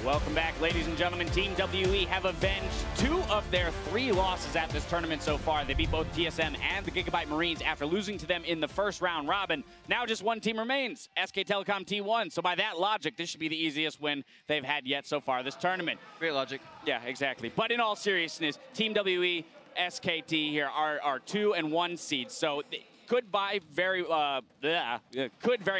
Welcome back, ladies and gentlemen. Team WE have avenged 2 of their 3 losses at this tournament so far. They beat both TSM and the Gigabyte Marines after losing to them in the first round robin. Now just one team remains, SK Telecom T1. So by that logic, this should be the easiest win they've had yet so far this tournament. Great logic. Yeah, exactly. But in all seriousness, Team WE, SKT here are 2 and 1 seeds. So could very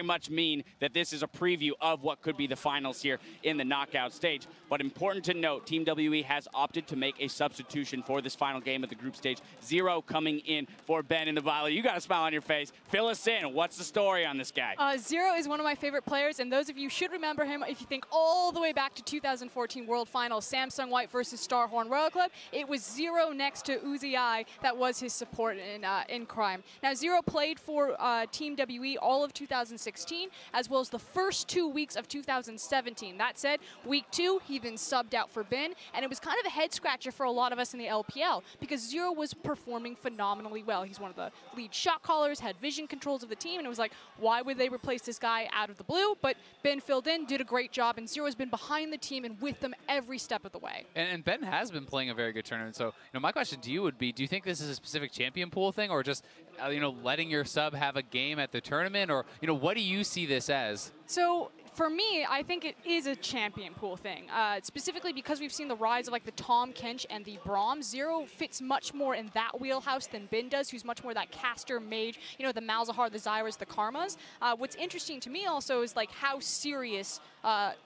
much mean that this is a preview of what could be the finals here in the knockout stage. But important to note, Team WE has opted to make a substitution for this final game of the group stage. Zero coming in for Ben in the Violet. You got a smile on your face. Fill us in. What's the story on this guy? Zero is one of my favorite players, and those of you should remember him if you think all the way back to 2014 World Finals, Samsung White versus Starhorn Royal Club. It was Zero next to Uzi I that was his support in Crime. Now, Zero played for Team WE all of 2016, as well as the first 2 weeks of 2017. That said, week 2, he then subbed out for Ben, and it was kind of a head-scratcher for a lot of us in the LPL, because Zero was performing phenomenally well. He's one of the lead shot callers, had vision controls of the team, and it was like, why would they replace this guy out of the blue? But Ben filled in, did a great job, and Zero has been behind the team and with them every step of the way. And Ben has been playing a very good tournament. So, my question to you would be, do you think this is a specific champion pool thing, or just, letting your sub have a game at the tournament, or, what do you see this as? So, for me, I think it is a champion pool thing. Specifically because we've seen the rise of like the Tahm Kench and the Braum. Zero fits much more in that wheelhouse than Ben does, who's much more that caster mage, the Malzahar, the Zyras, the Karmas. What's interesting to me also is like how serious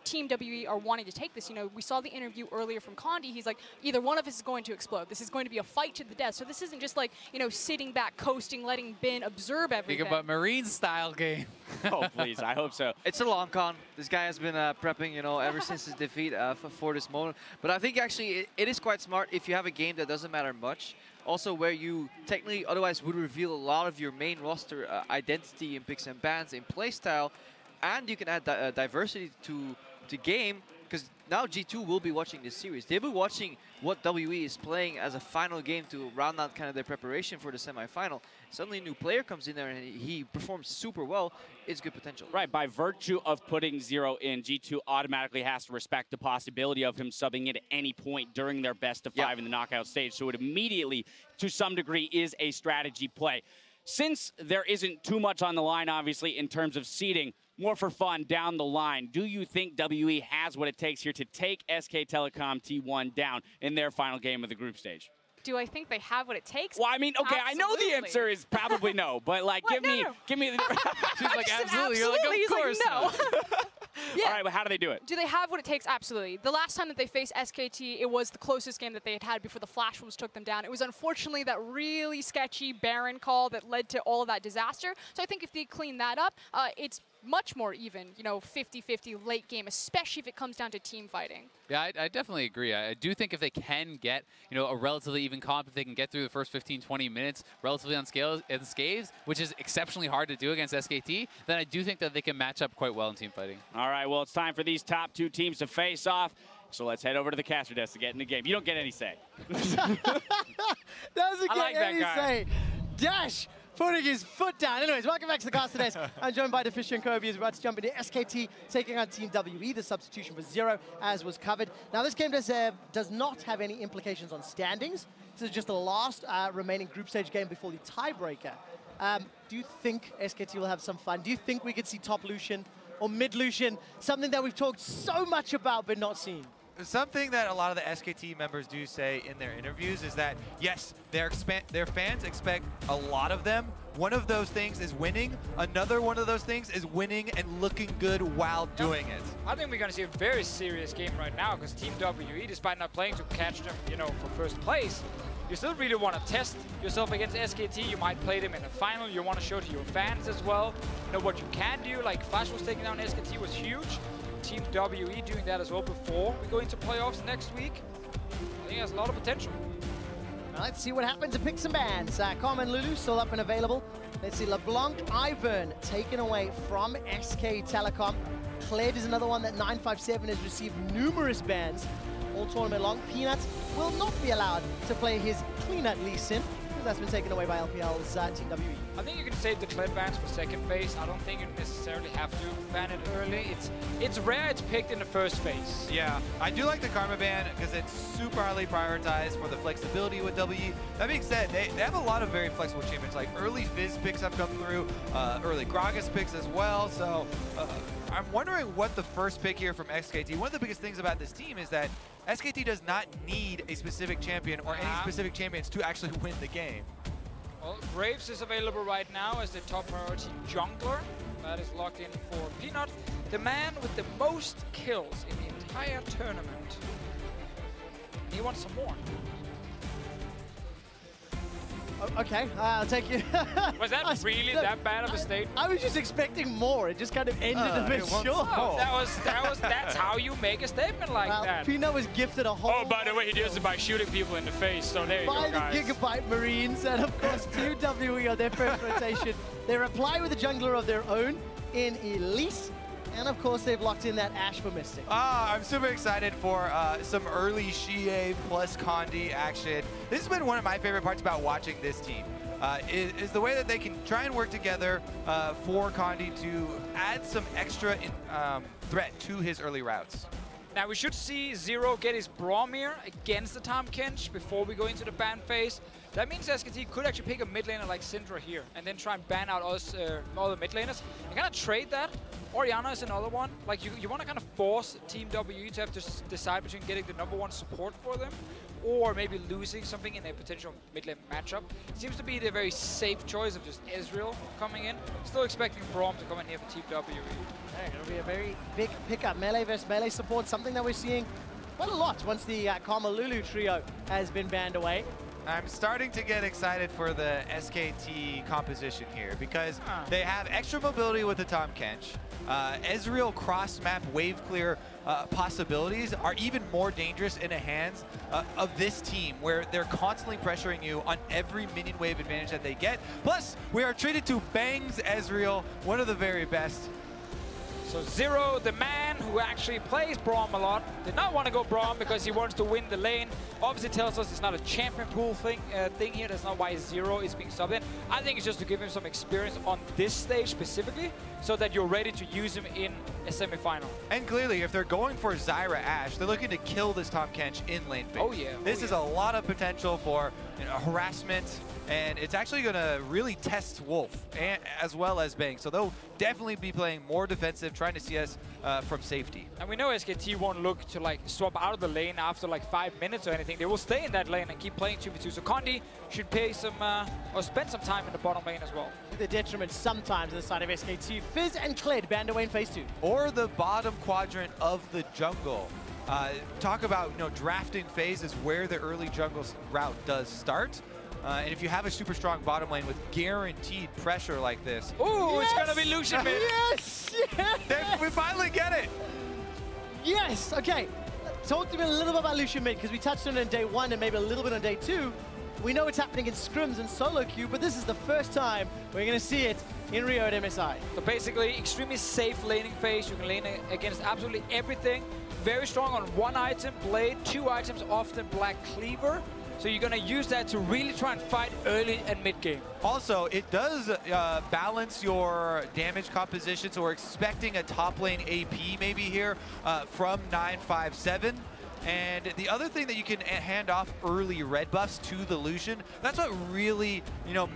Team WE are wanting to take this. We saw the interview earlier from Condi. He's like, either one of us is going to explode. This is going to be a fight to the death. So this isn't just like, sitting back, coasting, letting Ben observe everything. Think about Marine style game. Oh, please. I hope so. It's a long con. This guy has been prepping, ever since his defeat for this moment. But I think actually it is quite smart if you have a game that doesn't matter much. Also where you technically otherwise would reveal a lot of your main roster identity in picks and bans, in playstyle, and you can add diversity to game. Because now G2 will be watching this series. They'll be watching what WE is playing as a final game to round out kind of their preparation for the semifinal. Suddenly a new player comes in there and he performs super well. It's good potential. Right, by virtue of putting Zero in, G2 automatically has to respect the possibility of him subbing in at any point during their best of 5 in the knockout stage. So it immediately, to some degree, is a strategy play. Since there isn't too much on the line, obviously, in terms of seeding, more for fun down the line, do you think WE has what it takes here to take SK Telecom T1 down in their final game of the group stage? Do I think they have what it takes? Well, I mean, okay, absolutely. I know the answer is probably no, but like, give me the. She's like, absolutely. You're like, He's of course. like, no. Yeah. All right, but how do they do it? Do they have what it takes? Absolutely. The last time that they faced SKT, it was the closest game that they had before the Flash Wolves took them down. It was unfortunately that really sketchy Baron call that led to all of that disaster. So I think if they clean that up, it's much more even, 50-50 late game, especially if it comes down to team fighting. Yeah, I definitely agree. I do think if they can get, a relatively even comp, if they can get through the first 15-20 minutes relatively unscathed, which is exceptionally hard to do against SKT, then I do think that they can match up quite well in team fighting. All right, well, it's time for these top 2 teams to face off. So let's head over to the caster desk to get in the game. You don't get any say. Doesn't get any say. Dash putting his foot down. Anyways, welcome back to the caster desk. I'm joined by Deficio and Kobe as we're about to jump into SKT taking on Team WE, the substitution for Zero, as was covered. Now, this game does not have any implications on standings. This is just the last remaining group stage game before the tiebreaker. Do you think SKT will have some fun? Do you think we could see top Lucian or mid Lucian, something that we've talked so much about but not seen? Something that a lot of the SKT members do say in their interviews is that, yes, their fans expect a lot of them. One of those things is winning. Another one of those things is winning and looking good while doing it. I think we're going to see a very serious game right now because Team WE, despite not playing to catch them, for first place, you still really want to test yourself against SKT. You might play them in a final. You want to show to your fans as well, what you can do. Like Flash was taking down SKT was huge. Team WE doing that as well before we go into playoffs next week. I think it has a lot of potential. Now let's see what happens to Picks and Bans. Carmen Lulu still up and available. Let's see, LeBlanc Ivern taken away from SK Telecom. Kled is another one that 957 has received numerous bans all tournament long. Peanuts will not be allowed to play his Cleanut Lee Sin. because that's been taken away by LPL's Team WE. I think you can save the Kled bans for second phase. I don't think you necessarily have to ban it early. It's rare it's picked in the first phase. Yeah, I do like the Karma ban because it's super highly prioritized for the flexibility with WE. That being said, they have a lot of very flexible champions, like early Fizz picks have come through, early Gragas picks as well, so I'm wondering what the first pick here from SKT. One of the biggest things about this team is that SKT does not need a specific champion or any specific champions to actually win the game. Well, Graves is available right now as the top priority jungler. That is locked in for Peanut, the man with the most kills in the entire tournament. He wants some more. Okay, I'll take you. Was that really that bad of a statement? I was just expecting more. It just kind of ended a bit short. No, that's how you make a statement like that. Peanut was gifted a whole. Oh, by the way, he does it by shooting people in the face. So there you go, guys. By the Gigabyte Marines, and of course, Team WE on their first rotation. They reply with a jungler of their own in Elise. And of course, they've locked in that Ashe for Mystic. I'm super excited for some early Xie plus Condi action. This has been one of my favorite parts about watching this team. Is the way that they can try and work together for Condi to add some extra threat to his early routes. Now we should see Zero get his Bromir against the Tahm Kench before we go into the ban phase. That means SKT could actually pick a mid laner like Syndra here and then try and ban out us other mid laners and kind of trade that. Orianna is another one. Like you want to kind of force Team WE to have to decide between getting the #1 support for them or maybe losing something in a potential mid lane matchup. It seems to be the very safe choice of just Ezreal coming in. Still expecting Braum to come in here for Team WE. It'll be a very big pickup. Melee versus melee support, something that we're seeing quite a lot once the Karma Lulu trio has been banned away. I'm starting to get excited for the SKT composition here because they have extra mobility with the Tahm Kench. Ezreal cross-map wave clear possibilities are even more dangerous in the hands of this team where they're constantly pressuring you on every minion wave advantage that they get. Plus, we are treated to Bangs Ezreal, one of the very best. So Zero, the man who actually plays Braum a lot, did not want to go Braum because he wants to win the lane. Obviously tells us it's not a champion pool thing here. That's not why Zero is being subbed in. I think it's just to give him some experience on this stage specifically so that you're ready to use him in a semifinal. And clearly, if they're going for Zyra Ashe, they're looking to kill this Tahm Kench in lane phase. Oh yeah. This is a lot of potential for harassment, and it's actually going to really test Wolf as well as Bang. So they'll definitely be playing more defensive, trying to see us from safety. And we know SKT won't look to like swap out of the lane after like 5 minutes or anything. They will stay in that lane and keep playing 2v2. So Condi should pay some or spend some time in the bottom lane as well. The detriment sometimes on the side of SKT. Fizz and Kled banned away in phase 2. Or the bottom quadrant of the jungle. Talk about drafting phases where the early jungle route does start. And if you have a super strong bottom lane with guaranteed pressure like this. Ooh, yes! It's gonna be Lucian mid. Yes! We finally get it! Yes! Okay. Talk to me a little bit about Lucian mid, because we touched on it on day 1 and maybe a little bit on day 2. We know it's happening in scrims and solo queue, but this is the first time we're gonna see it in Rio at MSI. So basically, extremely safe laning phase. You can lane against absolutely everything. Very strong on 1 item, Blade, 2 items, often Black Cleaver. So you're going to use that to really try and fight early and mid-game. Also, it does balance your damage composition, so we're expecting a top lane AP maybe here from 957. And the other thing that you can hand off early red buffs to the Lucian, that's what really,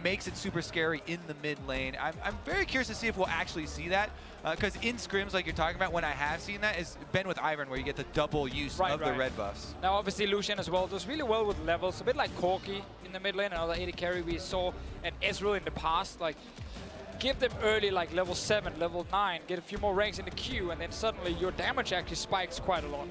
makes it super scary in the mid lane. I'm very curious to see if we'll actually see that, because in scrims, like you're talking about, when I have seen that, is been with Ivern, where you get the double use of the red buffs. Now, obviously, Lucian as well does really well with levels, a bit like Corki in the mid lane, another AD carry we saw, and Ezreal in the past. Like, give them early, like level 7, level 9, get a few more ranks in the queue, and then suddenly your damage actually spikes quite a lot.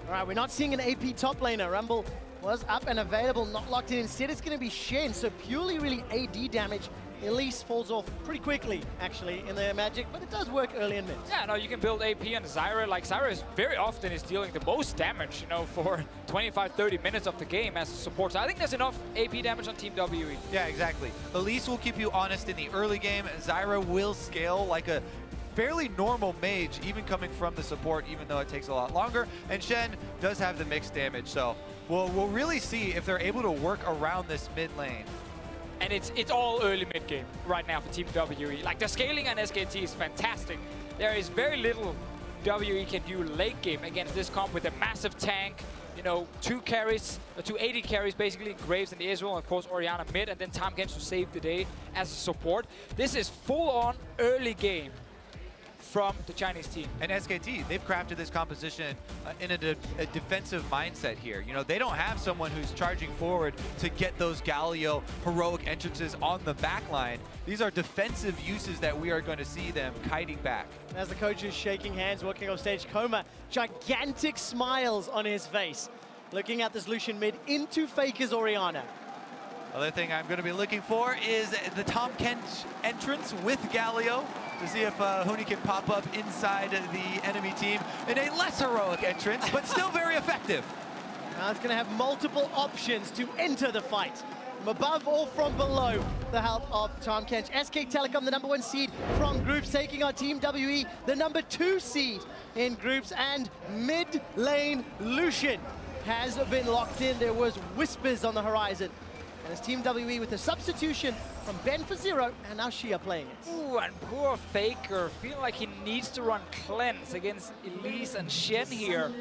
All right, we're not seeing an AP top laner. Rumble was up and available, not locked in. Instead, it's going to be Shen, so purely really AD damage. Elise falls off pretty quickly, actually, in the Magic, but it does work early in mid. Yeah, no, you can build AP on Zyra. Like, Zyra is very often dealing the most damage, for 25-30 minutes of the game as a support. So I think there's enough AP damage on Team WE. Yeah, exactly. Elise will keep you honest in the early game. Zyra will scale like a fairly normal mage, even coming from the support, even though it takes a lot longer. And Shen does have the mixed damage, so we'll really see if they're able to work around this mid lane. And it's all early mid-game right now for Team WE. Like, the scaling on SKT is fantastic. There is very little WE can do late game against this comp with a massive tank, you know, 2 carries, 2 AD carries basically, Graves and Israel, and of course Orianna mid, and then Tahm to save the day as a support. This is full-on early game from the Chinese team. And SKT, they've crafted this composition in a defensive mindset here. You know, they don't have someone who's charging forward to get those Galio heroic entrances on the back line. These are defensive uses that we are going to see them kiting back. As the coach is shaking hands, walking off stage, Coma, gigantic smiles on his face, looking at this Lucian mid into Faker's Orianna. Other thing I'm going to be looking for is the Tahm Kench entrance with Galio to see if Huni can pop up inside the enemy team in a less heroic entrance, but still very effective. Now it's going to have multiple options to enter the fight. From above or from below, the help of Tahm Kench. SK Telecom, the #1 seed from groups, taking on Team WE, the #2 seed in groups. And mid lane Lucian has been locked in. There was whispers on the horizon. And it's Team WE with a substitution from Ben for Zero, and now Xia playing it. Ooh, and poor Faker, feeling like he needs to run Cleanse against Elise and Shen here.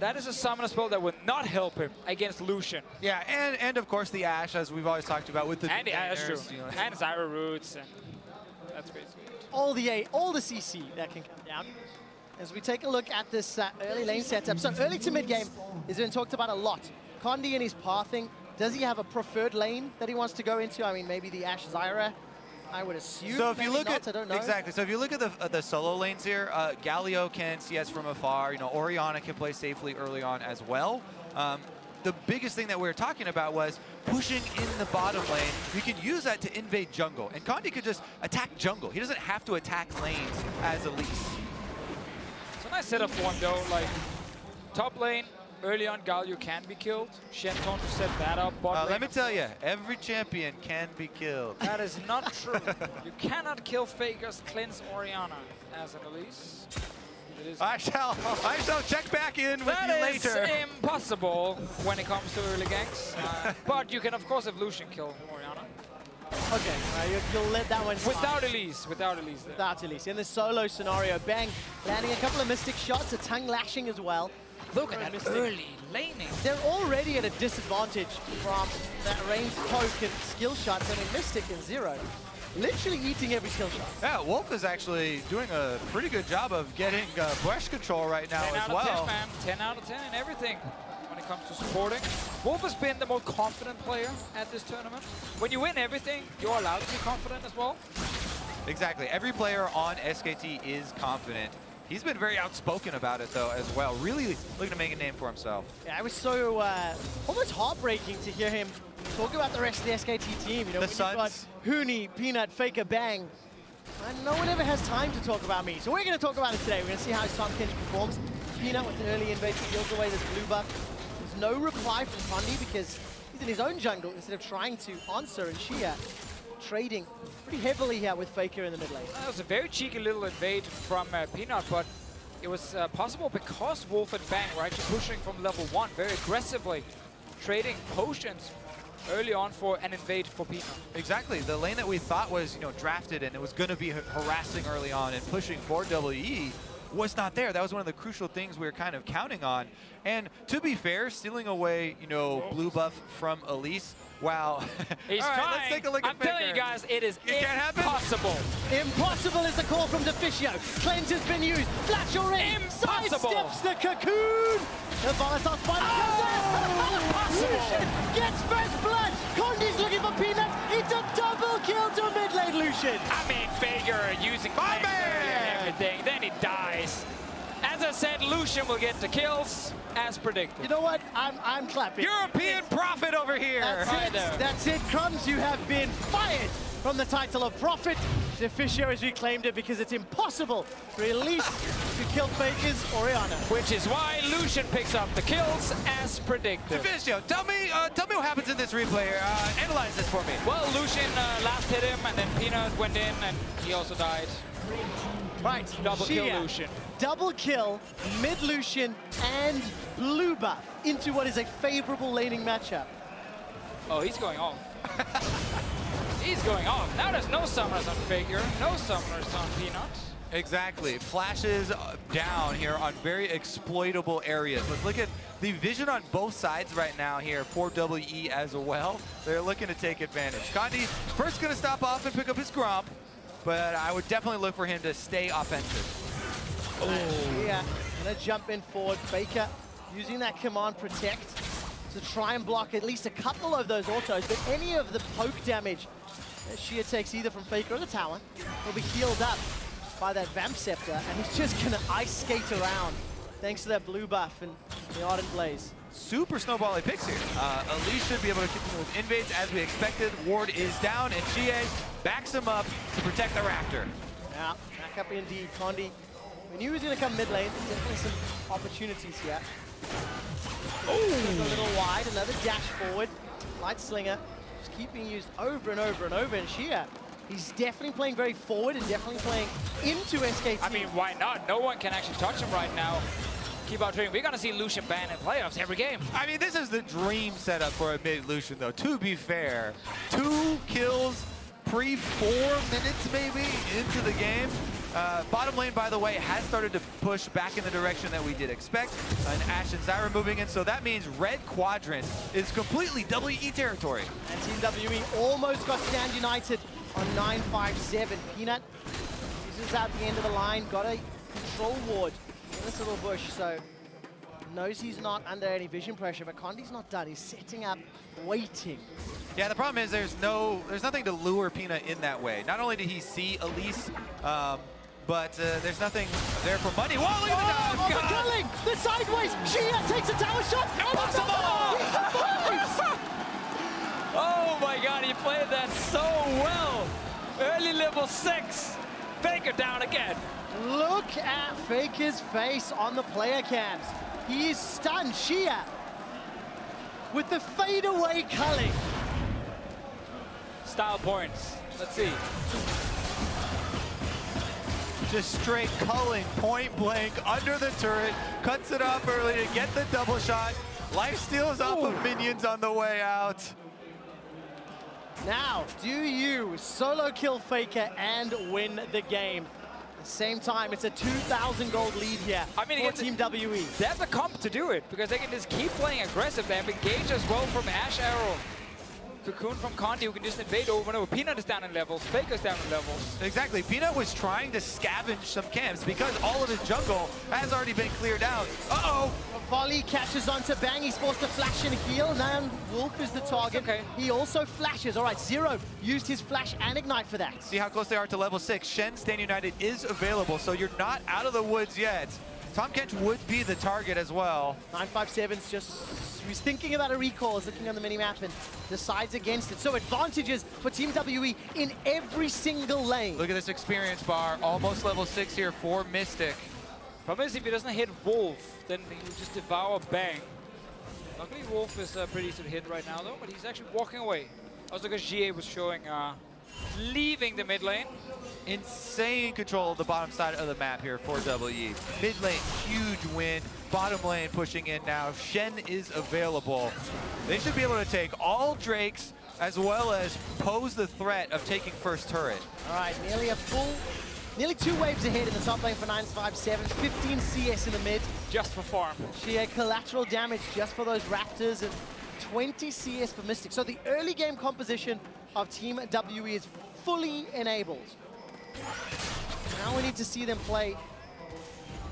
That is a summoner spell that would not help him against Lucian. Yeah, and of course the Ashe, as we've always talked about with the And the Ashe, defenders, you know. and Zyra Roots, and that's basically it. All the CC that can come down. As we take a look at this early lane setup. So early to mid game has been talked about a lot. Condi and his pathing. Does he have a preferred lane that he wants to go into? I mean, maybe the Ashe Zyra, I would assume. So if you look not, I don't know. exactly, so if you look at the solo lanes here, Galio can CS from afar. You know, Orianna can play safely early on as well. The biggest thing that we were talking about was pushing in the bottom lane. You can use that to invade jungle, and Condi could just attack jungle. He doesn't have to attack lanes as Elise. It's a nice setup for him though. Like top lane. Early on, Galio can be killed. Shenton to set that up. Let me tell you, every champion can be killed. That is not true. You cannot kill Faker's Cleanse Orianna as an Elise. It is I shall check back in with you later. That is impossible when it comes to early ganks. But you can, of course, have Lucian kill Orianna. Okay, you'll let that one slide. Without Elise. Without Elise. There. Without Elise. In the solo scenario, Bang landing a couple of Mystic shots, a tongue lashing as well. Look at that early laning. They're already at a disadvantage from that ranged poke and skill shots. I mean, Mystic and Zero literally eating every skill shot. Yeah, Wolf is actually doing a pretty good job of getting brush control right now as well. 10 out of 10, man. 10 out of 10 in everything when it comes to supporting. Wolf has been the more confident player at this tournament. When you win everything, you're allowed to be confident as well. Exactly. Every player on SKT is confident. He's been very outspoken about it, though, as well. Really looking to make a name for himself. Yeah, it was so almost heartbreaking to hear him talk about the rest of the SKT team. You know, the when you've got Suns. Huni, Peanut, Faker, Bang. And no one ever has time to talk about me. So we're going to talk about it today. We're going to see how Tahm Kench performs. Peanut with an early invade steals away this blue buff. There's no reply from Condi because he's in his own jungle instead of trying to answer. And Xia trading pretty heavily here with Faker in the mid lane. That was a very cheeky little invade from Peanut, but it was possible because Wolf and Bang were actually pushing from level 1 very aggressively, trading potions early on for an invade for Peanut. Exactly. The lane that we thought was, you know, drafted and it was going to be harassing early on and pushing for WE was not there. That was one of the crucial things we were kind of counting on. And to be fair, stealing away, you know, blue buff from Elise, wow. He's All right, trying. let's take a look at I'm telling Faker. you guys, it is It can't happen? impossible. Impossible is the call from Deficio. Cleanse has been used. Flash already. Impossible. Sidesteps the cocoon. The Volatile Spider comes in. Impossible. Gets first blood. Condi's looking for Peanut. It's a double kill to mid lane Lucian. I mean, Faker using My Cleanse early man! and everything, then he dies. As I said, Lucian will get the kills as predicted. You know what? I'm clapping. European prophet over here. That's Right it. there. That's it. Crumbs, you have been fired from the title of Prophet. Deficio has reclaimed it because it's impossible for Elise to kill Faker's Orianna. Which is why Lucian picks up the kills as predicted. Deficio, tell me what happens in this replay. Analyze this for me. Well, Lucian last hit him, and then Peanut went in, and he also died. Right. Double kill Xia. Lucian. Double kill, mid Lucian and blue buff into what is a favorable laning matchup. Oh, he's going off. He's going off. Now there's no summoners on Faker, no summoners on Peanut. Exactly. Flashes down here on very exploitable areas. Let's look at the vision on both sides right now here for WE as well. They're looking to take advantage. Condi first going to stop off and pick up his Gromp, but I would definitely look for him to stay offensive. Yeah, gonna jump in forward. Faker using that command protect to try and block at least a couple of those autos, but any of the poke damage that Xia takes either from Faker or the tower will be healed up by that Vamp Scepter, and he's just gonna ice skate around thanks to that blue buff and the Ardent Blaze. Super snowbally picks here. Elise should be able to continue with invades as we expected. Ward is down, and Xie backs him up to protect the Raptor. Yeah, back up indeed. Condi, we knew he was gonna come mid lane. Definitely some opportunities here. Oh, a little wide, another dash forward. Light Slinger just keep being used over and over and over, and Xia, he's definitely playing very forward and definitely playing into SKT. I mean, why not? No one can actually touch him right now. Keep out trading. We're going to see Lucian banned in playoffs every game. I mean, this is the dream setup for a mid Lucian, though, to be fair. 2 kills pre-4 minutes, maybe, into the game. Bottom lane, by the way, has started to push back in the direction that we did expect. And Ashe and Zyra moving in, so that means red quadrant is completely WE territory. And Team WE almost got Stand United on 957. Peanut uses out the end of the line, got a control ward in this little bush, so knows he's not under any vision pressure, but Condi's not done. He's setting up, waiting. Yeah, the problem is there's nothing to lure Peanut in that way. Not only did he see Elise, but there's nothing there for money. Whoa, look at the dive! The culling! The sideways! Xia takes a tower shot! Impossible! Oh my god, he played that so well. Early level 6. Faker down again. Look at Faker's face on the player cams. He is stunned. Xia with the fadeaway culling. Style points. Let's see. Just straight culling, point blank, under the turret, cuts it off early to get the double shot. Life steals off of minions on the way out. Now, do you solo kill Faker and win the game? At the same time, it's a 2,000 gold lead here for Team WE. They have the comp to do it, because they can just keep playing aggressive. They have engage as well from Ashe Arrow. Cocoon from Condi, who can just invade over and over. Peanut is down in levels, Faker's down in levels. Exactly, Peanut was trying to scavenge some camps because all of his jungle has already been cleared out. Uh-oh! Volley catches onto Bang, he's forced to flash and heal. Now Wolf is the target. Okay. He also flashes. All right, Zero used his flash and ignite for that. See how close they are to level 6. Shen Stand United is available, so you're not out of the woods yet. Tahm Kench would be the target as well. 957's just, he's thinking about a recall, is looking on the minimap and decides against it. So advantages for Team WE in every single lane. Look at this experience bar, almost level 6 here for Mystic. Problem is, if he doesn't hit Wolf, then he will just devour Bang. Luckily, Wolf is pretty easy to hit right now, though, but he's actually walking away. Also, because GA was showing leaving the mid lane. Insane control of the bottom side of the map here for WE. Mid lane, huge win. Bottom lane pushing in now. Shen is available. They should be able to take all Drakes as well as pose the threat of taking first turret. All right, nearly 2 waves ahead in the top lane for 957. 15 CS in the mid. Just for farm. She had collateral damage just for those Raptors and 20 CS for Mystic. So the early game composition of Team WE is fully enabled. Now we need to see them play.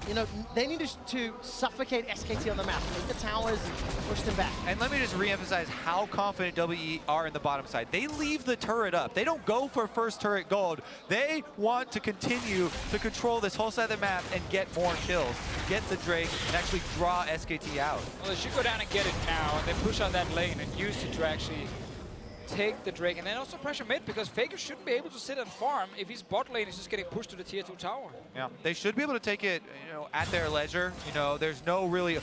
You know, they need to suffocate SKT on the map, make the towers and push them back. And let me just re-emphasize how confident WE are in the bottom side. They leave the turret up. They don't go for first turret gold. They want to continue to control this whole side of the map and get more kills, get the Drake, and actually draw SKT out. Well, they should go down and get it now, and then push out that lane and use it to actually take the Drake, and then also pressure mid, because Faker shouldn't be able to sit and farm if his bot lane is just getting pushed to the tier 2 tower. Yeah, they should be able to take it, you know, at their leisure. You know, there's no really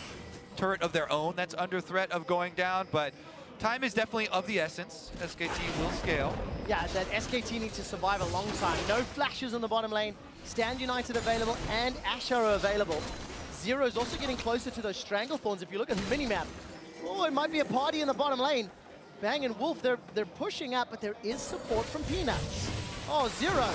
turret of their own that's under threat of going down, but time is definitely of the essence. SKT will scale. Yeah, that SKT needs to survive a long time. No flashes on the bottom lane. Stand United available and Ashe are available. Zero's also getting closer to those Stranglethorns. If you look at the minimap, oh, it might be a party in the bottom lane. Bang and Wolf, they're pushing up, but there is support from Peanuts. Oh, Zero.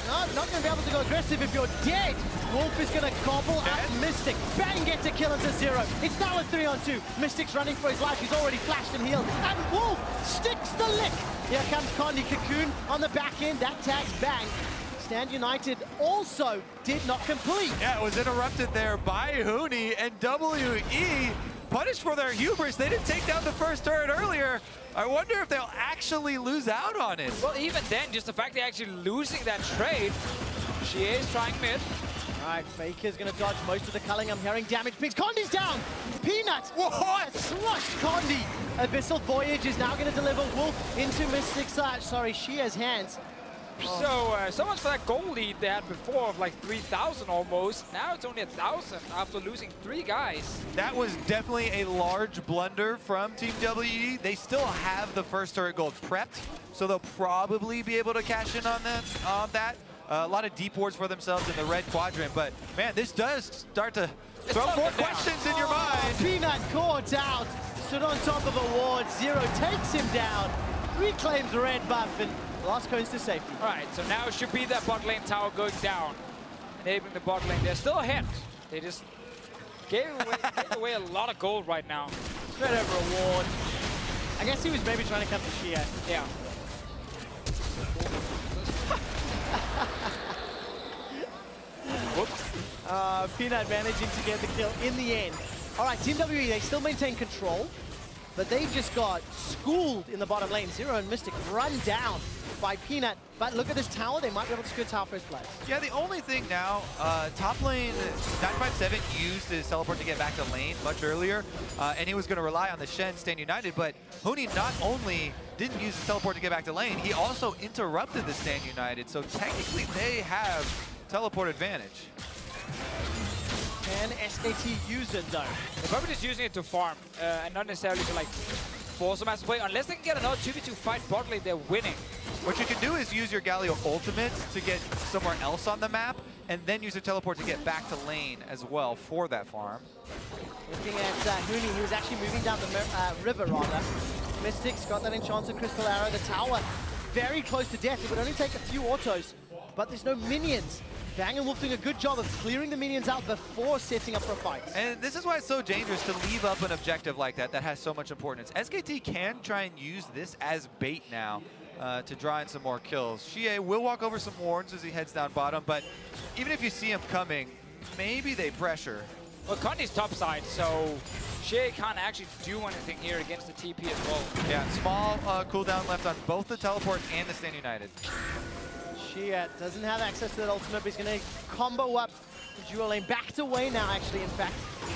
No, not going to be able to go aggressive if you're dead. Wolf is going to gobble up Mystic. Bang gets a kill into Zero. It's now a 3-on-2. Mystic's running for his life. He's already flashed and healed. And Wolf sticks the lick. Here comes Condi. Cocoon on the back end. That tags Bang. Stand United also did not complete. Yeah, it was interrupted there by Huni, and WE punished for their hubris. They didn't take down the first turret earlier. I wonder if they'll actually lose out on it. Well, even then, just the fact they're actually losing that trade. She is trying mid. All right, Faker's going to dodge most of the culling. I'm hearing damage pings. Condi's down. Peanut. What? Crushed Condi. Abyssal Voyage is now going to deliver Wolf into Mystic's, Shia's hands. So, so much for that goal lead they had before of like 3,000 almost. Now it's only 1,000 after losing 3 guys. That was definitely a large blunder from Team WE. They still have the first turret gold prepped, so they'll probably be able to cash in on that. A lot of deep wards for themselves in the red quadrant, but man, this does start to throw more questions in your mind. Peanut caught out, stood on top of a ward. Zero takes him down, reclaims red buff, and last cones to safety. All right, so now it should be that bot lane tower going down, enabling the bot lane. They're still ahead. They just gave away a lot of gold right now. Straight over a ward. I guess he was maybe trying to come to Shia. Yeah. Whoops. Peanut managing to get the kill in the end. All right, Team WE, they still maintain control, but they just got schooled in the bottom lane. Zero and Mystic run down by Peanut. But look at this tower. They might be able to secure tower first place. Yeah, the only thing now, top lane, 957 used his teleport to get back to lane much earlier, and he was going to rely on the Shen Stand United, but Huni not only didn't use his teleport to get back to lane, he also interrupted the Stand United, so technically they have teleport advantage. Can SKT use it, though? They're probably just using it to farm, and not necessarily to like force a massive play. Unless they can get another 2v2 fight bot lane, they're winning. What you can do is use your Galio ultimate to get somewhere else on the map, and then use your teleport to get back to lane as well for that farm. Looking at Huni, he was actually moving down the river, rather. Mystic's got that enchanted crystal arrow. The tower very close to death. It would only take a few autos, but there's no minions. Bang and Wolf doing a good job of clearing the minions out before setting up for a fight. And this is why it's so dangerous to leave up an objective like that has so much importance. SKT can try and use this as bait now to draw in some more kills. Xie will walk over some wards as he heads down bottom, but even if you see him coming, maybe they pressure. Well, Condi's top side, so Xie can't actually do anything here against the TP as well. Yeah, small cooldown left on both the teleport and the Stand United. Xie doesn't have access to that ultimate, but he's going to combo up the dual lane. Backed away now, actually, in fact,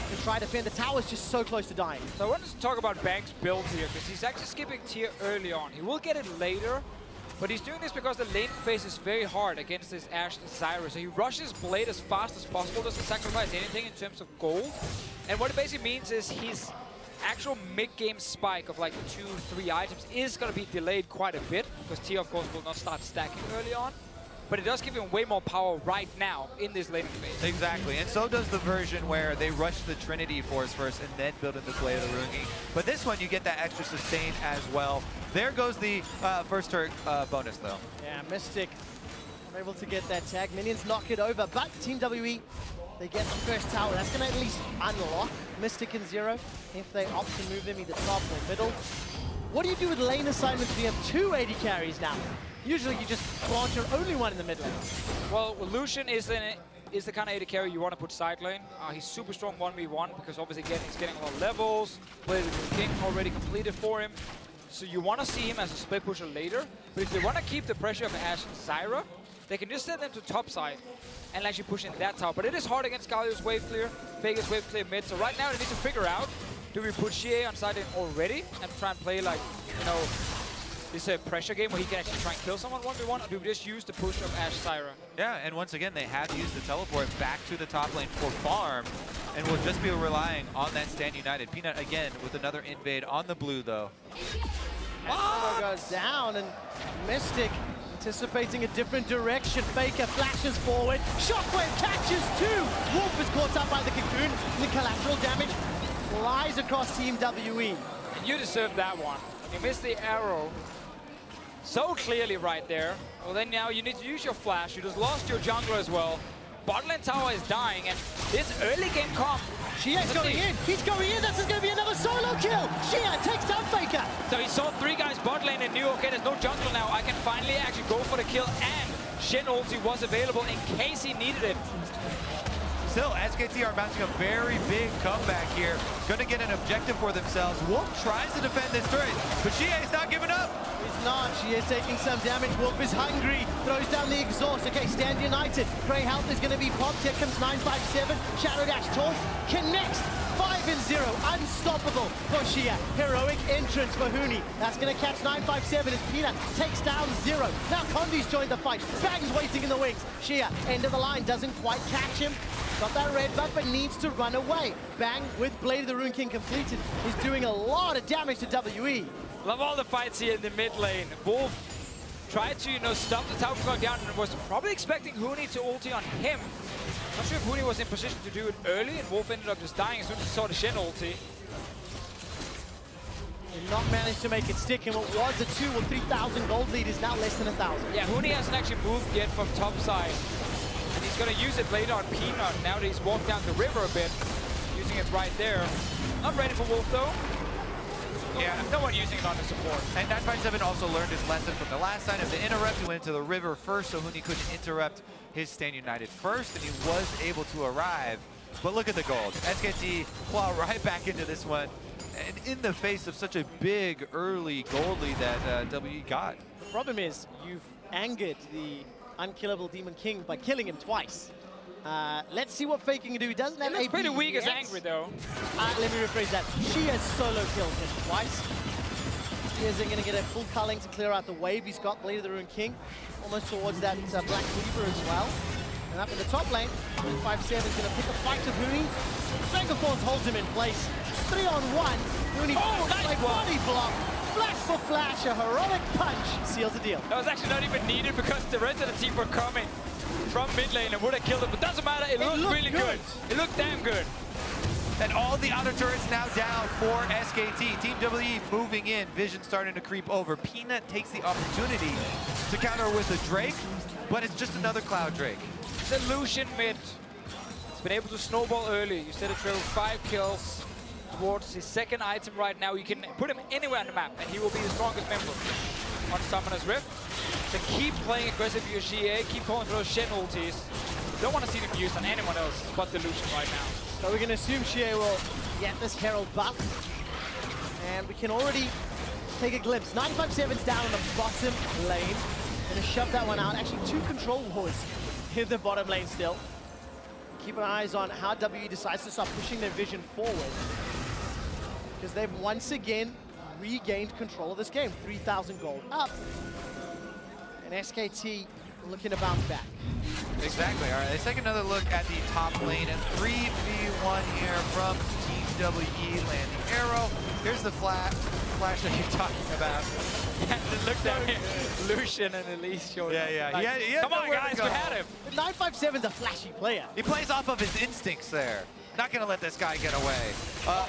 to try to defend. The tower's just so close to dying. So I wanted to talk about Bang's build here, because he's actually skipping tier early on. He will get it later, but he's doing this because the lane phase is very hard against this Ashe and Zyra. So he rushes Blade as fast as possible, doesn't sacrifice anything in terms of gold. And what it basically means is his actual mid-game spike of like 2-3 items is going to be delayed quite a bit, because tier, of course, will not start stacking early on. But it does give him way more power right now in this laning phase. Exactly, and so does the version where they rush the Trinity Force first and then build in the Blade of the Ruined. But this one, you get that extra sustain as well. There goes the first turret bonus, though. Yeah, Mystic are able to get that tag. Minions knock it over, but Team WE, they get the first tower. That's going to at least unlock Mystic and Zero if they opt to move them either top or middle. What do you do with lane assignments when you have 2 AD carries now? Usually you just plant your only one in the mid lane. Well, Lucian is the kind of AD carry you want to put side lane. He's super strong 1v1 because obviously he's getting a lot of levels. Blade of the King already completed for him. So you want to see him as a split pusher later. But if they want to keep the pressure of Ashe and Zyra, they can just send them to top side and actually push in that tower. But it is hard against Galio's wave clear, Vegas wave clear mid. So right now they need to figure out, do we put Xie on side lane already and try and play like, you know, this is a pressure game where he can actually try and kill someone 1v1, or do we just use the push of Ashe Zyra? Yeah, and once again, they have used the teleport back to the top lane for farm, and will just be relying on that Stand United. Peanut again with another invade on the blue, though. Ashe goes down, and Mystic anticipating a different direction. Faker flashes forward. Shockwave catches 2. Wolf is caught up by the cocoon. The collateral damage flies across Team WE. And you deserve that one. You missed the arrow so clearly right there. Well, then now you need to use your flash. You just lost your jungler as well. Bot lane tower is dying, and this early game comp. Xia's going in. He's going in. This is going to be another solo kill. Xia takes down Faker. So he saw 3 guys bot lane and knew, okay, there's no jungle now. I can finally actually go for the kill, and Shen ulti was available in case he needed it. Still, SKT are mounting a very big comeback here. Going to get an objective for themselves. Wolf tries to defend this turret, but Xia is not giving up. He's not. Xia is taking some damage. Wolf is hungry. Throws down the exhaust. Okay, stand united. Grey health is going to be popped. Here comes 957. Shadow Dash Torch connects. 5-0. Unstoppable for Xia. Heroic entrance for Huni. That's going to catch 957 as Peanut takes down 0. Now Condi's joined the fight. Bang's waiting in the wings. Xia, end of the line, doesn't quite catch him. Got that red buff, but needs to run away. Bang, with Blade of the Rune King completed, is doing a lot of damage to WE. Love all the fights here in the mid lane. Wolf tried to, stop the tower from going down and was probably expecting Huni to ulti on him. Not sure if Huni was in position to do it early, and Wolf ended up just dying as soon as he saw the Shen ulti. Did not manage to make it stick, and what was a 2 or 3,000 gold lead is now less than 1,000. Yeah, Huni hasn't actually moved yet from top side. And he's going to use it later on Peanut now that he's walked down the river a bit. Using it right there. Not ready for Wolf though. Yeah, no one using it on the support. And 957 also learned his lesson from the last time of the interrupt. He went into the river first, so Huni couldn't interrupt his Stand United first, and he was able to arrive. But look at the gold. SKT claw right back into this one, and in the face of such a big early gold lead that WE got. The problem is, you've angered the unkillable Demon King by killing him twice. Let's see what Faker can do. He doesn't have It's pretty weak yet. as angry though. Let me rephrase that. She has solo killed him twice. He isn't going to get a full culling to clear out the wave. He's got Blade of the Rune King almost towards that Black Weaver as well. And up in the top lane, 5-7 is going to pick a fight to Huni. Strangleforce holds him in place. 3-on-1. Huni nice body block. Flash for flash, a heroic punch seals the deal. That was actually not even needed because the rest of the team were coming from mid lane and would have killed him. But doesn't matter, it looked really good. It looked damn good. And all the outer turrets now down for SKT. Team WE moving in. Vision starting to creep over. Peanut takes the opportunity to counter with a Drake, but it's just another Cloud Drake. The Lucian mid. He's been able to snowball early. You said it, Trevor, 5 kills towards his second item right now. You can put him anywhere on the map, and he will be the strongest member on Summoner's Rift. So keep playing aggressive with your GA, keep calling for those Shen ultis. Don't want to see them used on anyone else but the Lucian right now. So we're going to assume Xia will get this Herald buff. And we can already take a glimpse. 957's down on the bottom lane. Going to shove that one out. Actually, 2 control wars in the bottom lane still. Keep our eyes on how WE decides to start pushing their vision forward. Because they've once again regained control of this game. 3,000 gold up. And SKT looking to bounce back. Exactly. All right, let's take another look at the top lane. And 3v1 here from Team WE landing arrow. Here's the flash that you're talking about. Look down here. Lucian and Elise showing up. Yeah. Come on, guys, we had him. 957's a flashy player. He plays off of his instincts there. Not going to let this guy get away.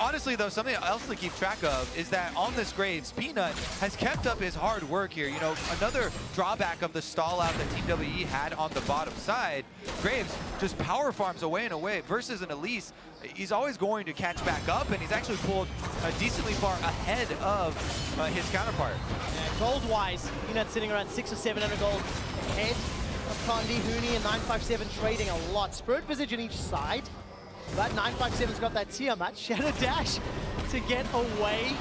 Honestly, though, something else to keep track of is that on this Graves, Peanut has kept up his hard work here. You know, another drawback of the stall out that Team WE had on the bottom side, Graves just power farms away and away versus an Elise. He's always going to catch back up, and he's actually pulled decently far ahead of his counterpart. Yeah, gold-wise, Peanut sitting around 600 or 700 gold ahead of Condi, Huni, and 957 trading a lot. Spirit Visage on each side. But 957's got that Tiamat. Shadow Dash to get away.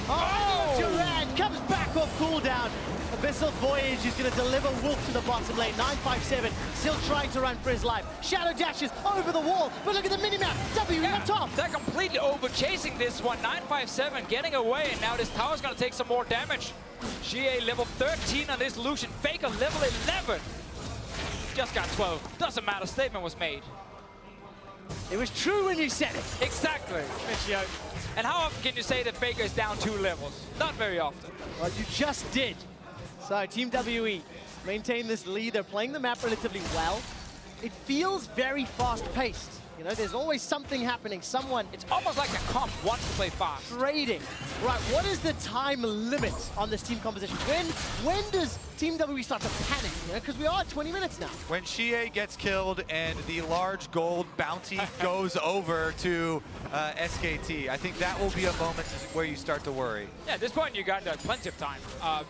Oh! Durand comes back off cooldown. Abyssal Voyage is going to deliver Wolf to the bottom lane. 957 still trying to run for his life. Shadow dashes over the wall. But look at the minimap. WE on top. They're completely over chasing this one. 957 getting away. And now this tower's going to take some more damage. GA level 13 on this Lucian. Faker level 11. Just got 12. Doesn't matter. Statement was made. It was true when you said it. Exactly. And how often can you say that Faker is down 2 levels? Not very often. Well, you just did. So Team WE maintain this lead. They're playing the map relatively well. It feels very fast-paced. You know, there's always something happening. Someone It's almost like a comp wants to play fast. trading. Right, what is the time limit on this team composition? When does Team WWE start to panic? Because we are at 20 minutes now. When Shie gets killed and the large gold bounty goes over to SKT, I think that will be a moment where you start to worry. Yeah, at this point you got plenty of time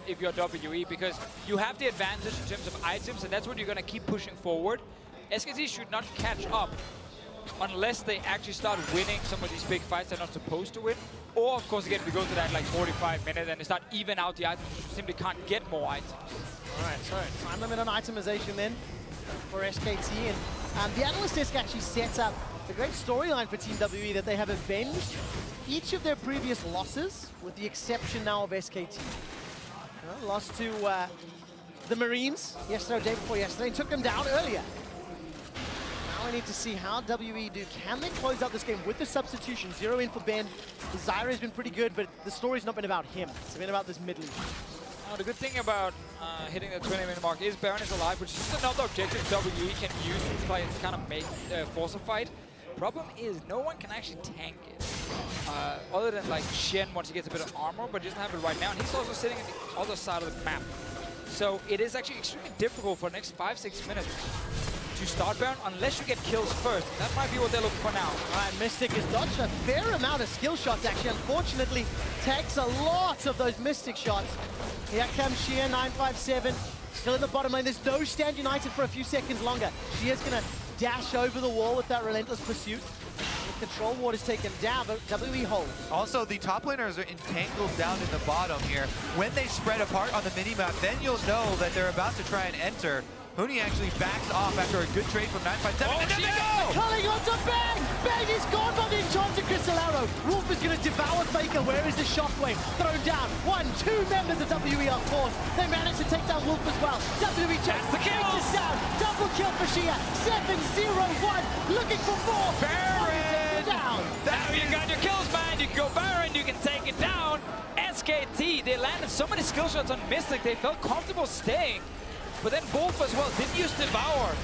if you're WE, because you have the advantage in terms of items, and that's what you're going to keep pushing forward. SKT should not catch up unless they actually start winning some of these big fights they're not supposed to win. Or, of course, again, we go to that like 45 minutes and they start even out the items. You simply can't get more items. All right, so time limit on itemization then for SKT. And the analyst desk actually sets up a great storyline for Team WE that they have avenged each of their previous losses, with the exception now of SKT. Lost to the Marines yesterday, or day before yesterday, and took them down earlier. Now we need to see how WE do. Can they close out this game with the substitution? 0 in for Ben. Zyra has been pretty good, but the story's not been about him. It's been about this mid lane. Now, the good thing about hitting the 20-minute mark is Baron is alive, which is just another objective WE can use to try and kind of make force a fight. Problem is, no one can actually tank it. Other than like Shen once he gets a bit of armor, but he doesn't have it right now, and he's also sitting on the other side of the map. So it is actually extremely difficult for the next 5-6 minutes to start Baron unless you get kills first. That might be what they're looking for now. All right, Mystic has dodged a fair amount of skill shots, actually. Unfortunately, takes a lot of those Mystic shots. Here comes Shia, 957. Still in the bottom lane. There's no Stand United for a few seconds longer. Shia's going to dash over the wall with that relentless pursuit. The control ward is taken down, but WE holds. Also, the top laners are entangled down in the bottom here. When they spread apart on the minimap, then you'll know that they're about to try and enter. Huni actually backs off after a good trade from 957. Oh, and then they go! Culling onto Bang! Bang is gone by the enchanted Crystalaro. Wolf is going to devour Faker. Where is the shockwave? Thrown down. 1, 2 members of WE are forced. They manage to take down Wolf as well. WE checks the kill. Down. Double kill for Shia. 7-0-1. Looking for more. Baron! Down. Now you got your kills, man. You can go Baron. You can take it down. SKT, they landed so many skill shots on Mystic. They felt comfortable staying. But then Wolf as well didn't use Devour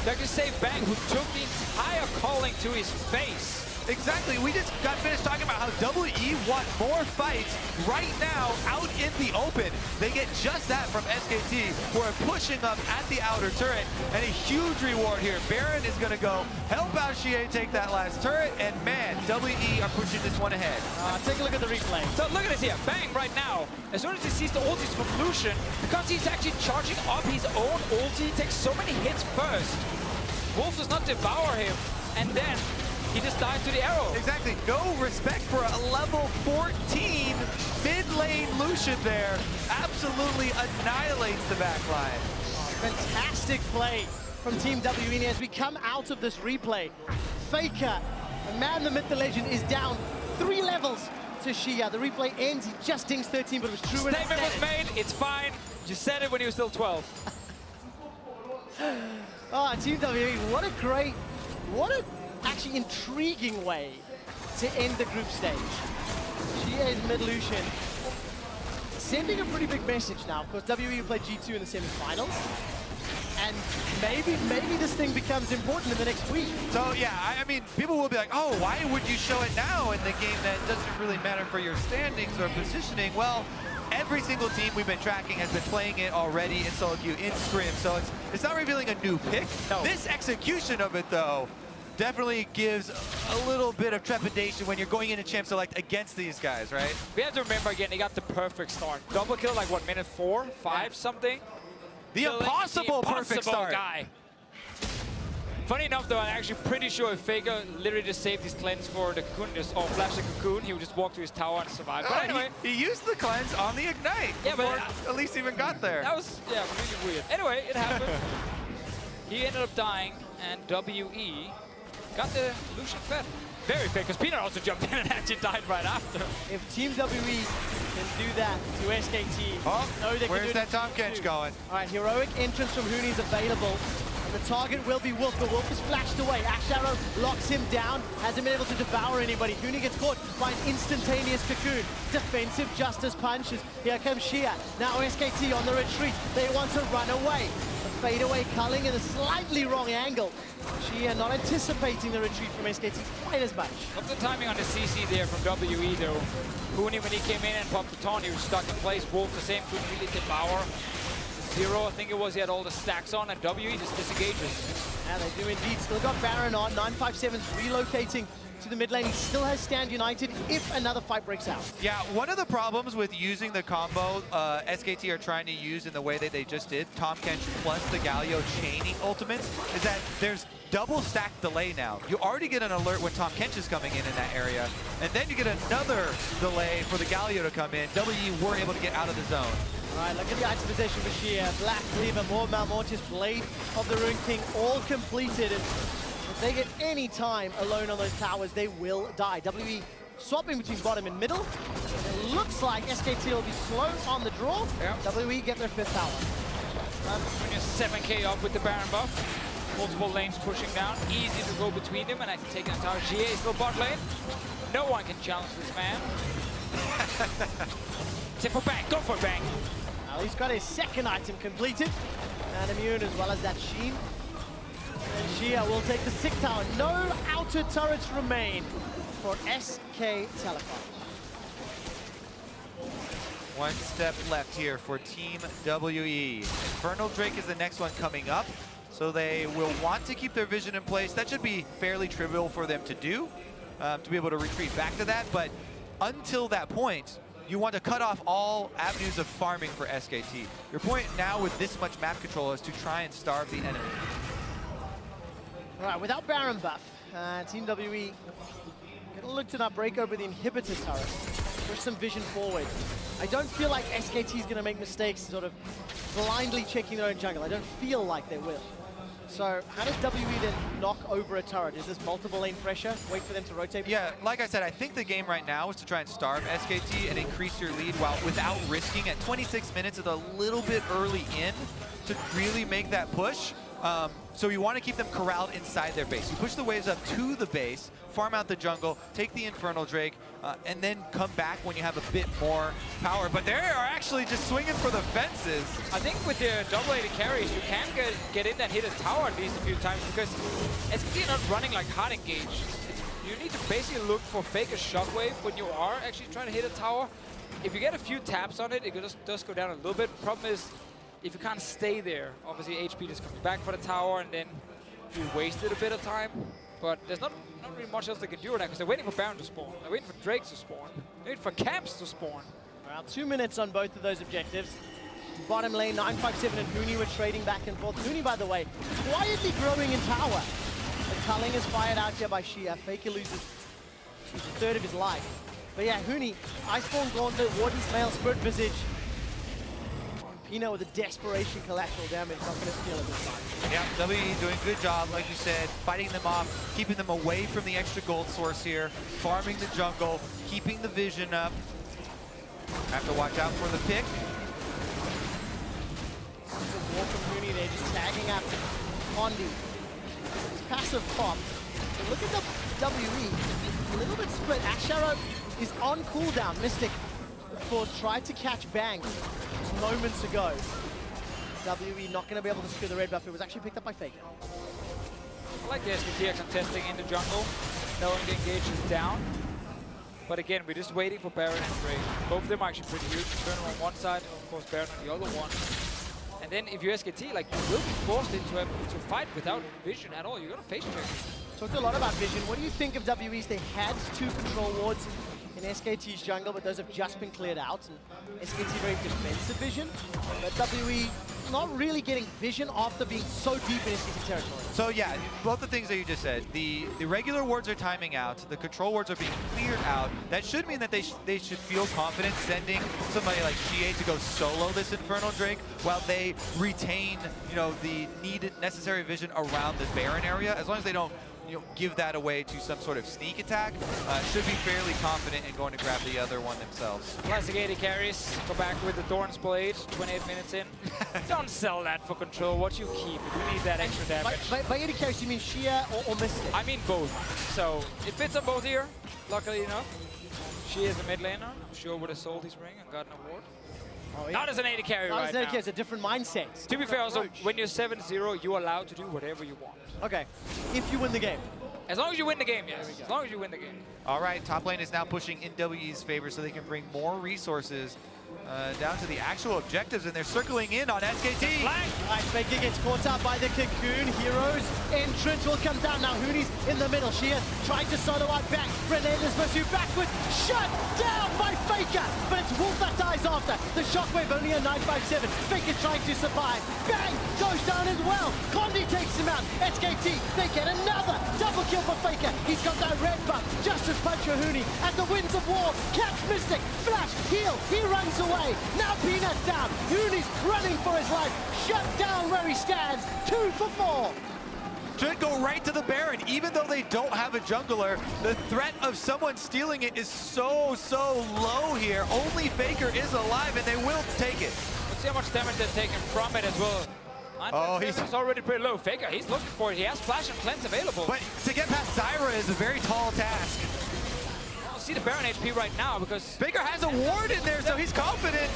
to actually save Bang, who took the entire calling to his face. Exactly. We just got finished talking about how WE want more fights right now out in the open. They get just that from SKT, who are pushing up at the outer turret, and a huge reward here. Baron is going to go help out Shie take that last turret, and man, WE are pushing this one ahead. Take a look at the replay. So look at this here. Bang right now. As soon as he sees the ultis from Lucian, because he's actually charging up his own ulti, he takes so many hits first. Wolf does not devour him, and then he just died to the arrow. Exactly. No respect for a level 14 mid-lane Lucian there. Absolutely annihilates the backline. Fantastic play from Team WE as we come out of this replay. Faker, the man, the myth, the legend, is down 3 levels to Shia. The replay ends. He just dings 13, but it was true. Statement was made. It's fine. You said it when he was still 12. Team WE, what a actually intriguing way to end the group stage. Shia is mid-Lucian, sending a pretty big message now. Of course, WE played G2 in the semi-finals, and maybe this thing becomes important in the next week. So yeah, I mean, people will be like, oh, why would you show it now in the game that doesn't really matter for your standings or positioning? Well, every single team we've been tracking has been playing it already in solo queue, in scrim, so it's not revealing a new pick. No. This execution of it, though, definitely gives a little bit of trepidation when you're going into Champ Select against these guys, right? We have to remember again, they got the perfect start. Double kill like what, minute 4, 5 something? The impossible perfect start. Guy. Funny enough though, I'm actually pretty sure if Faker literally just saved his cleanse for the cocoon, or flash the cocoon, he would just walk to his tower and survive. But anyway. He used the cleanse on the Ignite before Elise even got there. That was, yeah, really weird. Anyway, it happened. He ended up dying, and WE got the Lucian fed. Very fair, because Peanut also jumped in and actually died right after. If Team WE can do that to SKT, where's that Tom Kench going? All right, heroic entrance from Huni is available. And the target will be Wolf. The Wolf is flashed away. Ash Arrow locks him down. Hasn't been able to devour anybody. Huni gets caught by an instantaneous cocoon. Defensive Justice punches. Here comes Shia. Now SKT on the retreat. They want to run away. But fadeaway culling in a slightly wrong angle. She not anticipating the retreat from SKT quite as much. Look at the timing on the CC there from WE though. Huni, when he came in and popped the taunt, he was stuck in place. Wolf the same, couldn't really devour. Zero, I think it was, he had all the stacks on, and WE just disengages. And they do indeed. Still got Baron on. 957's relocating to the mid lane. He still has Stand United if another fight breaks out. Yeah, one of the problems with using the combo SKT are trying to use in the way that they just did, Tahm Kench plus the Galio chaining ultimates, is that there's double stack delay now. You already get an alert when Tahm Kench is coming in that area, and then you get another delay for the Galio to come in. WE were able to get out of the zone. All right, look at the item possession for Xia. Black Cleaver, more Malmortius, Blade of the Ruined King, all completed. And if they get any time alone on those towers, they will die. WE swapping between bottom and middle. It looks like SKT will be slow on the draw. Yep. WE get their 5th tower. When you're 7k up with the Baron buff, multiple lanes pushing down, easy to go between them and actually taking a tower. Xia is still bot lane. No one can challenge this man. Tip for Bang, go for Bang. Well, he's got his 2nd item completed. And immune as well as that Sheen. And Xia will take the 6th tower. No outer turrets remain for SK Telecom. One step left here for Team WE. Infernal Drake is the next one coming up, so they will want to keep their vision in place. That should be fairly trivial for them to do, to be able to retreat back to that, but until that point, you want to cut off all avenues of farming for SKT. Your point now with this much map control is to try and starve the enemy. All right, without Baron buff, Team WE gonna look to not break over the inhibitor turret, push some vision forward. I don't feel like SKT is gonna make mistakes sort of blindly checking their own jungle. I don't feel like they will. So how does WE then knock over a turret? Is this multiple lane pressure? Wait for them to rotate? Yeah, like I said, I think the game right now is to try and starve SKT and increase your lead while without risking. At 26 minutes, it's a little bit early in to really make that push. So you want to keep them corralled inside their base. You push the waves up to the base, farm out the jungle, take the Infernal Drake, and then come back when you have a bit more power. But they are actually just swinging for the fences. I think with the double-aided carries, you can get in and hit a tower at least a few times because SKT are not running like hard engaged. You need to basically look for fake a shockwave when you are actually trying to hit a tower. If you get a few taps on it, it does go down a little bit. Problem is, if you can't stay there, obviously HP just comes back for the tower and then you wasted a bit of time. But there's not really much else they can do with that because they're waiting for Baron to spawn. They're waiting for Drakes to spawn. They're waiting for camps to spawn. Around 2 minutes on both of those objectives. Bottom lane, 957 and Huni were trading back and forth. Huni, by the way, quietly growing in power. The culling is fired out here by Xia. Faker loses a 1/3 of his life. But yeah, Huni, Iceborne Gauntlet, Warden's Mail, Spirit Visage. Pino with a desperation collateral damage, not going to steal it this time. Yeah, WE doing a good job, like you said, fighting them off, keeping them away from the extra gold source here, farming the jungle, keeping the vision up. Have to watch out for the pick. Good walk from Huni, they're just tagging after Condi. His passive popped. But look at the WE, a little bit split. Ash Arrow is on cooldown. Mystic, of course, tried to catch Bang just moments ago. WE not going to be able to secure the red buff. It was actually picked up by Faker. I like the SKT are contesting in the jungle, knowing the engage is down. But again, we're just waiting for Baron and Drake. Both of them are actually pretty huge. Infernal on one side, and of course Baron on the other one. And then if you're SKT, like, you will be forced into a fight without vision at all. You're going to face check. Talked a lot about vision. What do you think of WE's? They had 2 control wards in SKT's jungle, but those have just been cleared out. And SKT very defensive vision, but WE not really getting vision after being so deep in SKT territory. So yeah, both the things that you just said. The regular wards are timing out. The control wards are being cleared out. That should mean that they should feel confident sending somebody like Xia to go solo this Infernal Drake while they retain, you know, the necessary vision around the Baron area. As long as they don't, you know, give that away to some sort of sneak attack, should be fairly confident in going to grab the other one themselves. Classic AD carries, go back with the Thorn's Blade, 28 minutes in. Don't sell that for control, what you keep, you need that extra damage. By AD carries, you mean Xia or Mystic? I mean both, so it fits on both here, luckily enough. Xia is a mid laner, I'm sure would have sold his ring and gotten an award. Oh, yeah. Not as an AD carry Not right as an AD now. carry, it's a different mindset. To be fair, also, approach. when you're 7-0, you're allowed to do whatever you want. Okay, if you win the game. As long as you win the game, yes. As long as you win the game. All right, top lane is now pushing in WE's favor so they can bring more resources down to the actual objectives, and they're circling in on SKT. Right, Faker gets caught up by the Cocoon. Heroes entrance will come down. Now Hooney's in the middle. Shia trying to solo out back. Relentless pursuit backwards. Shut down by Faker. But it's Wolf that dies after. The shockwave only a 957. Faker trying to survive. Bang! Goes down as well. Condi takes him out. SKT, they get another double kill for Faker. He's got that red buff. Justice punch for Hooney. At the winds of war. Catch Mystic. Flash. Heal. He runs away. Now Peanut's down. Hooney's running for his life. Shut down where he stands. 2 for 4. Should go right to the Baron. Even though they don't have a jungler, the threat of someone stealing it is so low here. Only Faker is alive, and they will take it. Let's see how much damage they're taking from it as well. Oh, he's already pretty low. Faker, he's looking for it. He has Flash and Cleanse available. But to get past Zyra is a very tall task. See the Baron HP right now because Faker has a ward in there, so he's confident.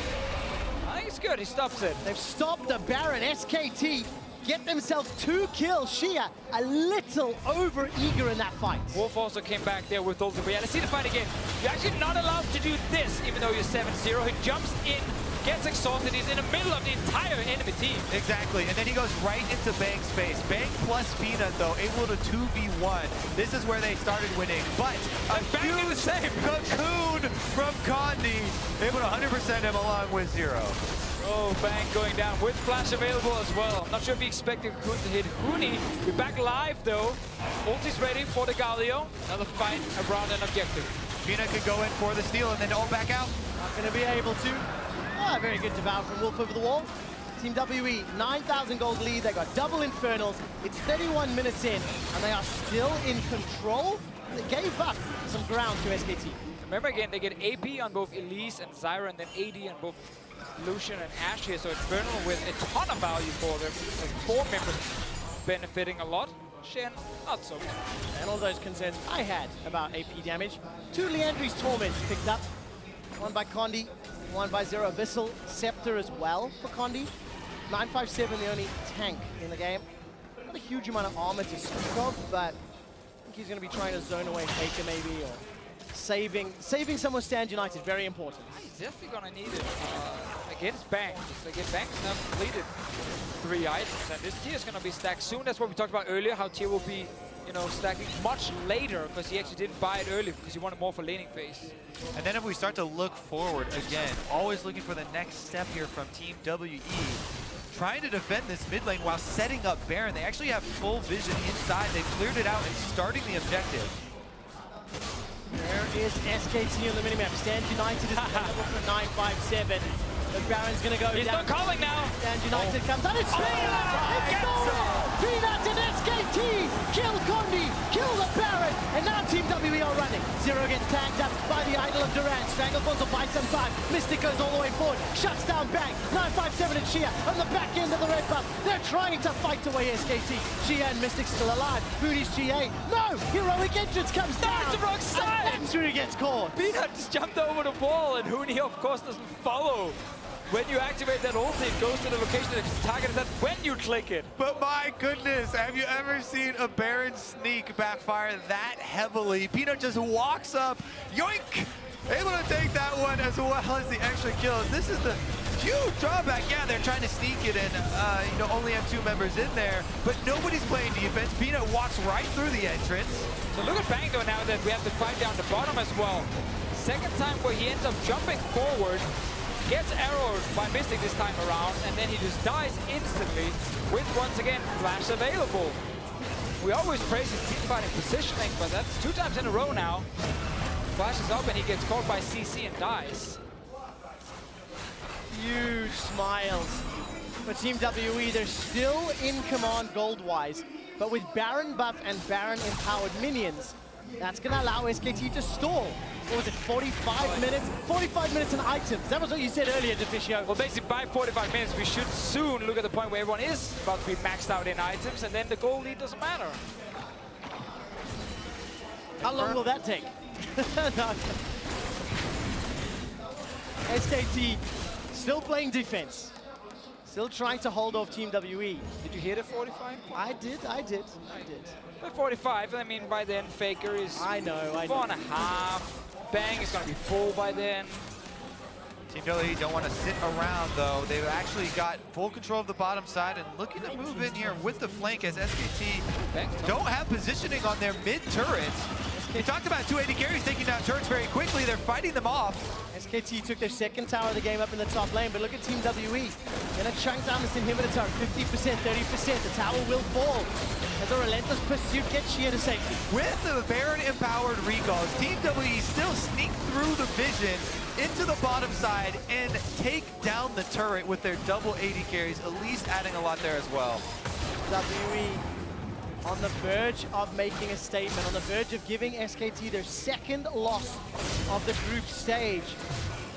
I think it's good. He stops it. They've stopped the Baron. SKT get themselves 2 kills. Shia a little over eager in that fight. Wolf also came back there with ulti. But yeah, let's see the fight again. You're actually not allowed to do this, even though you're 7-0. He jumps in, gets exhausted. He's in the middle of the entire enemy team. Exactly, and then he goes right into Bang's face. Bang plus Peanut, though, able to 2v1. This is where they started winning, but a Bang did the huge same. cocoon from Condi, able to 100% him along with Zero. Oh, Bang going down with Flash available as well. I'm not sure if he expected Cocoon to hit Hooney. We're back live, though. Ulti's ready for the Galio. Another fight around an objective. Peanut could go in for the steal and then all back out. Not going to be able to. Ah, very good devour from Wolf over the wall. Team WE, 9,000 gold lead. They got double Infernals. It's 31 minutes in, and they are still in control. They gave up some ground to SKT. Remember again, they get AP on both Elise and Zyra, and then AD on both Lucian and Ashe here. So Infernal with a ton of value for them. Like 4 members benefiting a lot. Shen, not so much. And all those concerns I had about AP damage. 2 Leandri's Torments picked up. One by Condi, one by Zero Abyssal. Scepter as well for Condi. 957, the only tank in the game. Not a huge amount of armor to speak of, but I think he's going to be trying to zone away Faker maybe, or saving someone Stand United, very important. He's definitely gonna need it against Bang. Just again, Bang's now completed 3 items, and this tier is gonna be stacked soon. That's what we talked about earlier, how tier will be, you know, stacking much later because he actually didn't buy it early because he wanted more for laning phase. And then if we start to look forward again, always looking for the next step here from Team WE. Trying to defend this mid lane while setting up Baron. They actually have full vision inside. They've cleared it out and starting the objective. There is SKT on the minimap. Stand United is available for 957. The Baron's going to go He's down. not calling now. Stand United comes out. It's Peanut! It's stolen! Peanut and SKT kill Condi, kill the Baron, and now Team WE are running. Zero gets tagged up by the Idol of Durant. Stranglethorns will buy some time. Mystic goes all the way forward, shuts down Bang. 957 and Shia on the back end of the red buff. They're trying to fight away SKT. Shia and Mystic still alive. Hooney's GA. No! Heroic entrance comes down. It's the wrong side. And Hooney gets caught. Peanut just jumped over the wall, and Hooney, of course, doesn't follow. When you activate that ulti, it goes to the location that it's targeted at when you click it. But my goodness, have you ever seen a Baron sneak backfire that heavily? Peanut just walks up, yoink! Able to take that one as well as the extra kills. This is the huge drawback. Yeah, they're trying to sneak it and you know, only have 2 members in there, but nobody's playing defense. Peanut walks right through the entrance. So look at Bang though now that we have to fight down the bottom as well. Second time where he ends up jumping forward, gets arrowed by Mystic this time around, and then he just dies instantly with, once again, Flash available. We always praise his teamfighting positioning, but that's 2 times in a row now. Flash is up and he gets caught by CC and dies. Huge smiles for Team WE. They're still in command gold-wise, but with Baron buff and Baron empowered minions, that's going to allow SKT to stall. What was it, 45 minutes? 45 minutes in items. That was what you said earlier, Deficio. Well, basically, by 45 minutes, we should soon look at the point where everyone is about to be maxed out in items, and then the goal lead doesn't matter. How long will that take? No. SKT Still playing defense. Still trying to hold off Team WE. Did you hear the 45? I did. By 45, I mean, by then, Faker is I know. 4.5. Bang is going to be full by then. Team WE don't want to sit around, though. They've actually got full control of the bottom side and looking to move in here with the flank as SKT don't have positioning on their mid turrets. We talked about 280 carries taking down turrets very quickly. They're fighting them off. SKT took their second tower of the game up in the top lane, but look at Team WE. Gonna chunk down this inhibitor tower, 50%, 30%. The tower will fall as a relentless pursuit gets Xia to safety. With the Baron-empowered recalls, Team WE still sneak through the vision into the bottom side and take down the turret with their double 80 carries, at least adding a lot there as well. WE on the verge of making a statement, on the verge of giving SKT their second loss of the group stage.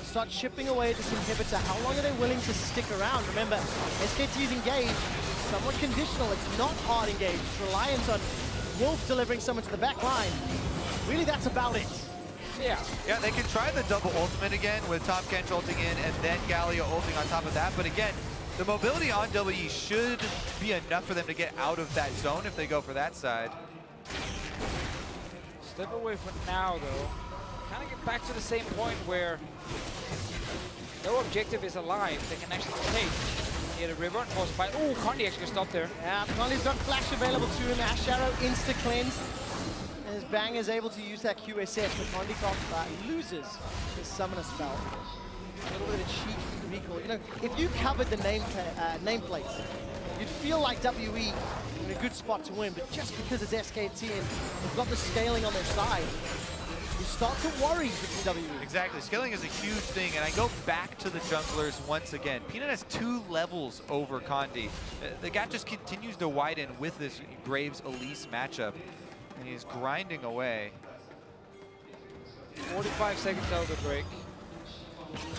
Start chipping away at this inhibitor. How long are they willing to stick around? Remember, SKT is engaged, somewhat conditional. It's not hard engaged. It's reliant on Wolf delivering someone to the back line. Really, that's about it. Yeah, they can try the double ultimate again with Tahm Kench ulting in and then Galio ulting on top of that. But again, the mobility on WE should be enough for them to get out of that zone if they go for that side. Step away for now, though. Kind of get back to the same point where no objective is alive. They can actually take near the river and force a fight. Oh, Condi actually stopped there. Yeah, Condi's got flash available to him. Ash Arrow insta-cleanse. As Bang is able to use that QSS, but Condi loses his summoner spell. A little bit of a cheeky recall. You know, if you covered the nameplates, you'd feel like WE in a good spot to win, but just because it's SKT and they've got the scaling on their side, you start to worry for WE. Exactly, scaling is a huge thing, and I go back to the junglers once again. Peanut has 2 levels over Condi. The gap just continues to widen with this Graves-Elise matchup, and he's grinding away. 45 seconds out of the break.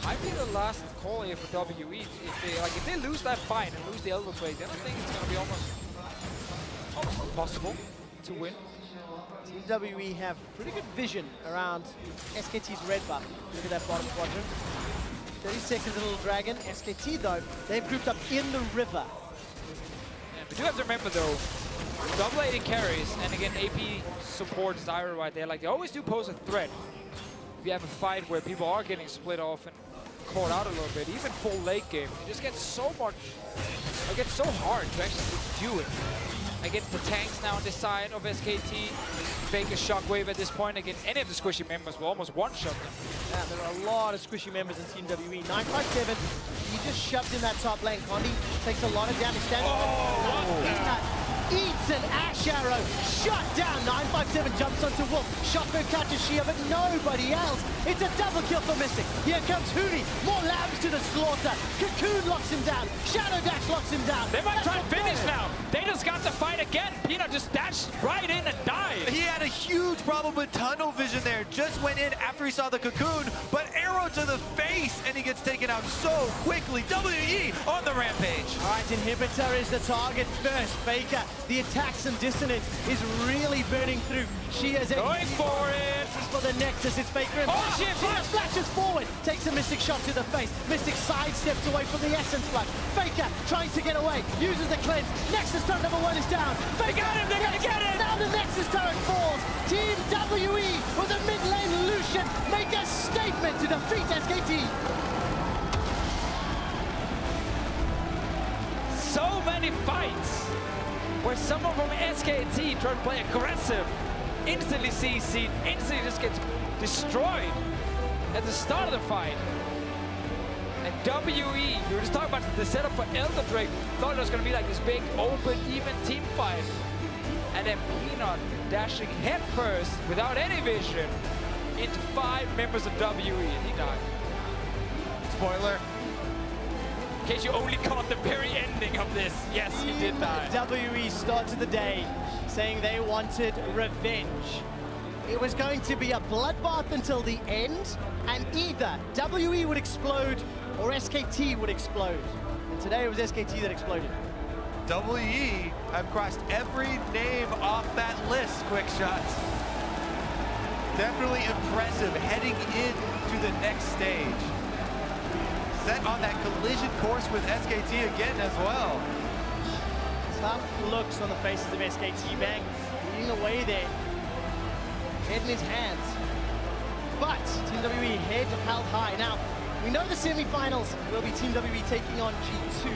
Might be the last call here for WE. If they lose that fight and lose the elbow plate, then I think it's going to be almost impossible to win. Team WE have pretty good vision around SKT's red buff. Look at that bottom quadrant. 30 seconds, a little dragon. SKT, though, they've grouped up in the river. Yeah, but you have to remember, though, double 80 carries, and again, AP supports Zyra right there. Like, they always do pose a threat. If you have a fight where people are getting split off and caught out a little bit, even full late game, it just gets so much, it gets so hard to actually do it. Against the tanks now on this side of SKT, fake a shockwave at this point against any of the squishy members will almost one-shot them. Yeah, there are a lot of squishy members in Team WE. 957, he just shoved in that top lane. Condi takes a lot of damage. Eats an Ash Arrow, shut down. 957 jumps onto Wolf. Shockwave catches Xia, but nobody else. It's a double kill for Mystic. Here comes Hootie. More lambs to the slaughter. Cocoon locks him down. Shadow Dash locks him down. They might try to finish now. They just got the fight again. Peanut just dashed right in and died. He had a huge problem with tunnel vision there. Just went in after he saw the cocoon, but arrow to the face, and he gets taken out so quickly. WE on the rampage. All right, Inhibitor is the target first. Faker, the attacks and dissonance is really burning through. Xia's going for it. For the Nexus, it's Faker. And Xia flashes forward, takes a Mystic shot to the face. Mystic sidesteps away from the Essence Flash. Faker trying to get away, uses the cleanse. Nexus turret number 1 is down. They got him, they're gonna get him. Now the Nexus turret falls. Team WE with a mid lane Lucian make a statement to defeat SKT. So many fights where someone from SKT trying to play aggressive, instantly CC'd, instantly just gets destroyed at the start of the fight. And WE, we were just talking about the setup for Elder Drake, thought it was going to be like this big, open, even team fight. And then Peanut dashing headfirst, without any vision, into 5 members of WE, and he died. Spoiler. In case you only caught the very ending of this, yes, he did die. WE started the day saying they wanted revenge. It was going to be a bloodbath until the end, and either WE would explode or SKT would explode. And today it was SKT that exploded. WE have crossed every name off that list, quick shots. Definitely impressive heading into the next stage. set on that collision course with SKT again as well. Tough looks on the faces of SKT. Bang leading away there. Head in his hands. But Team WWE head held high. Now, we know the semi-finals will be Team WWE taking on G2.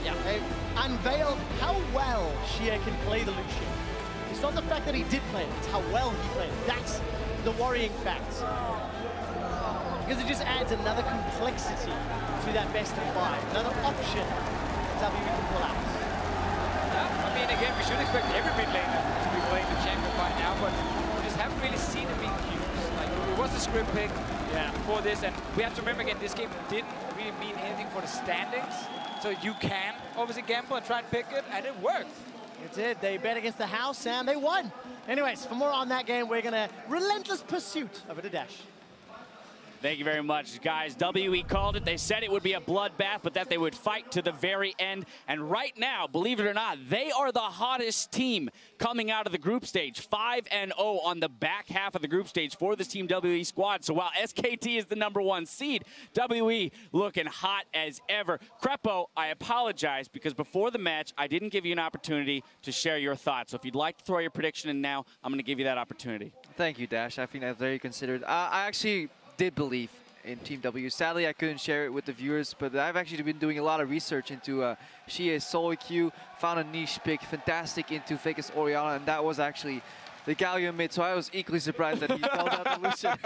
Yeah. They've unveiled how well Shia can play the Lucian. It's not the fact that he did play it, it's how well he played it. That's the worrying fact. Because it just adds another complexity to that best of 5. Another option WWE can pull out. Yeah, I mean, again, we should expect every mid laner to be playing the champion by now, but we just haven't really seen it being used. Like, it was a script pick for this, and we have to remember again, this game didn't really mean anything for the standings, so you can obviously gamble and try and pick it, and it worked. It did. They bet against the house, and they won. Anyways, for more on that game, we're going to relentless pursuit over to Dash. Thank you very much, guys. WE called it. They said it would be a bloodbath, but that they would fight to the very end. And right now, believe it or not, they are the hottest team coming out of the group stage. 5-0 on the back half of the group stage for this Team WE squad. So while SKT is the #1 seed, WE looking hot as ever. Krepo, I apologize because before the match, I didn't give you an opportunity to share your thoughts. So if you'd like to throw your prediction in now, I'm going to give you that opportunity. Thank you, Dash. I think that's very considered. I actually did believe in Team W. Sadly, I couldn't share it with the viewers, but I've actually been doing a lot of research into Shia's solo queue, found a niche pick, fantastic into Faker's Orianna, and that was actually the Galio mid, so I was equally surprised that he called out the Lucian.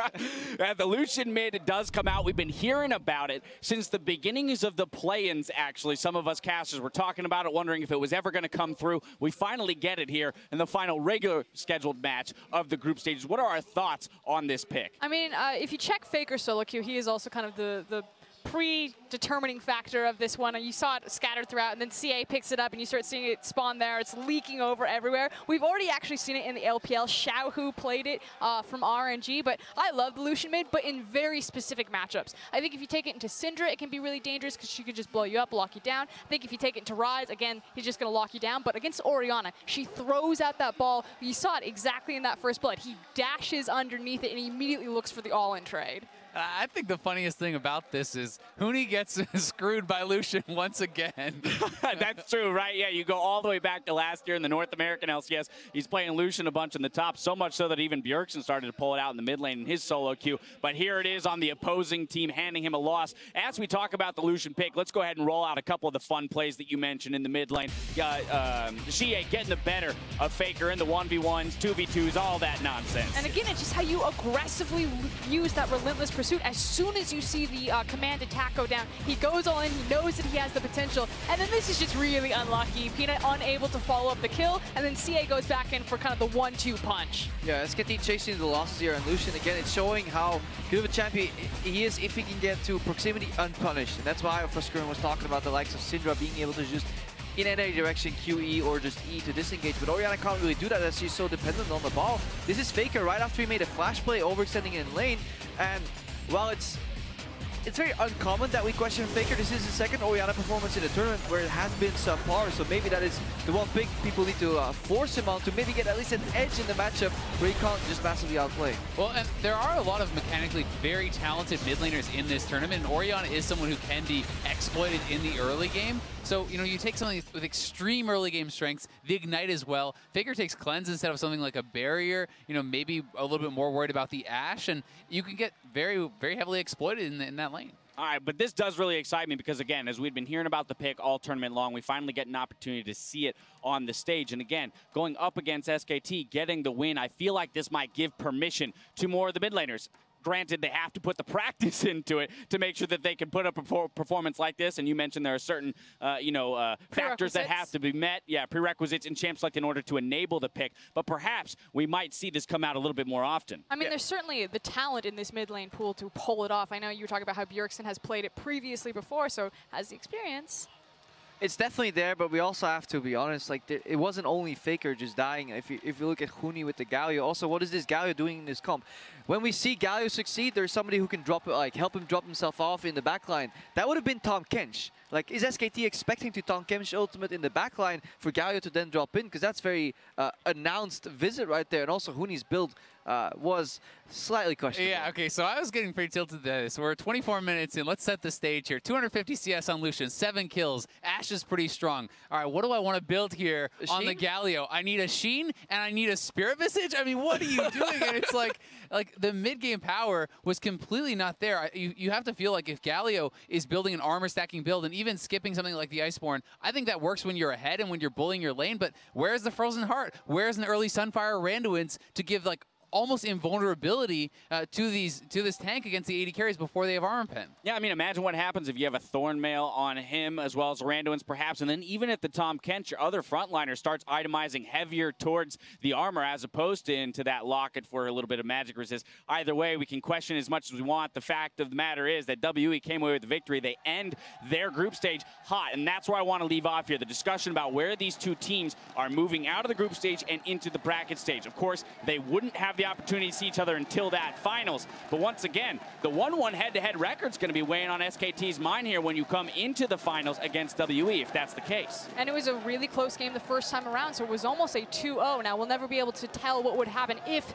The Lucian mid does come out. We've been hearing about it since the beginnings of the play-ins, actually. Some of us casters were talking about it, wondering if it was ever going to come through. We finally get it here in the final regular scheduled match of the group stages. What are our thoughts on this pick? I mean, if you check Faker's solo queue, he is also kind of the predetermining factor of this one. You saw it scattered throughout, and then CA picks it up, and you start seeing it spawn there. It's leaking over everywhere. We've already actually seen it in the LPL. Xiaohu played it from RNG, but I love the Lucian mid, but in very specific matchups. I think if you take it into Syndra, it can be really dangerous because she could just blow you up, lock you down. I think if you take it into Ryze, again, he's just going to lock you down. But against Orianna, she throws out that ball. You saw it exactly in that first blood. He dashes underneath it, and he immediately looks for the all-in trade. I think the funniest thing about this is Huni gets screwed by Lucian once again. That's true, right? Yeah, you go all the way back to last year in the North American LCS. He's playing Lucian a bunch in the top, so much so that even Bjergsen started to pull it out in the mid lane in his solo queue. But here it is on the opposing team, handing him a loss. As we talk about the Lucian pick, let's go ahead and roll out a couple of the fun plays that you mentioned in the mid lane. Xie getting the better of Faker in the 1v1s, 2v2s, all that nonsense. And again, it's just how you aggressively use that relentless pursuit. As soon as you see the command attack go down, he goes all in, he knows that he has the potential, and then this is just really unlucky. Peanut unable to follow up the kill, and then CA goes back in for kind of the 1-2 punch. Yeah, SKT chasing the losses here, and Lucian, again, it's showing how good of a champion he is if he can get to proximity unpunished. And that's why Froskuren was talking about the likes of Syndra being able to just in any direction QE or just E to disengage, but Orianna can't really do that as she's so dependent on the ball. This is Faker right after he made a flash play, overextending in lane, and while it's very uncommon that we question Faker, this is the second Orianna performance in the tournament where it has been subpar, so maybe that is the one pick people need to force him on to maybe get at least an edge in the matchup where he can't just massively outplay. Well, and there are a lot of mechanically very talented mid laners in this tournament, and Orianna is someone who can be exploited in the early game. So, you know, you take something with extreme early game strengths, the Ignite as well. Faker takes Cleanse instead of something like a Barrier, you know, maybe a little bit more worried about the Ashe, and you can get very, very heavily exploited in that lane. All right, but this does really excite me because, again, as we've been hearing about the pick all tournament long, we finally get an opportunity to see it on the stage. And, again, going up against SKT, getting the win, I feel like this might give permission to more of the mid laners. Granted, they have to put the practice into it to make sure that they can put up a performance like this. And you mentioned there are certain, factors that have to be met. Yeah, prerequisites in Champ Select in order to enable the pick. But perhaps we might see this come out a little bit more often. I mean, there's certainly the talent in this mid lane pool to pull it off. I know you were talking about how Bjergsen has played it previously before, so has the experience. It's definitely there, but we also have to be honest, like, it wasn't only Faker just dying. If you look at Huni with the Galio, also, what is this Galio doing in this comp? When we see Galio succeed, there's somebody who can help him drop himself off in the backline. That would have been Tahm Kench. Like, is SKT expecting to Tahm Kench ultimate in the backline for Galio to then drop in? Because that's very announced visit right there. And also, Huni's build was slightly questionable. Yeah, okay, so I was getting pretty tilted to this. We're 24 minutes in. Let's set the stage here. 250 CS on Lucian, 7 kills. Ashe is pretty strong. All right, what do I want to build here on the Galio? I need a Sheen and I need a Spirit Visage? I mean, what are you doing? And it's like the mid-game power was completely not there. You have to feel like if Galio is building an armor stacking build and even skipping something like the Iceborne, I think that works when you're ahead and when you're bullying your lane, but where's the Frozen Heart? Where's an early Sunfire Randuin's to give like almost invulnerability to this tank against the AD carries before they have Armor Pen? Yeah, I mean, imagine what happens if you have a Thornmail on him as well as Randuin's perhaps, and then even if the Tahm Kench, your other frontliner, starts itemizing heavier towards the armor as opposed to into that locket for a little bit of magic resist. Either way, we can question as much as we want. The fact of the matter is that WE came away with the victory. They end their group stage hot, and that's where I want to leave off here. The discussion about where these two teams are moving out of the group stage and into the bracket stage. Of course, they wouldn't have the opportunity to see each other until that finals. But once again, the 1-1 head-to-head record's going to be weighing on SKT's mind here when you come into the finals against WE, if that's the case. And it was a really close game the first time around, so it was almost a 2-0. Now, we'll never be able to tell what would happen if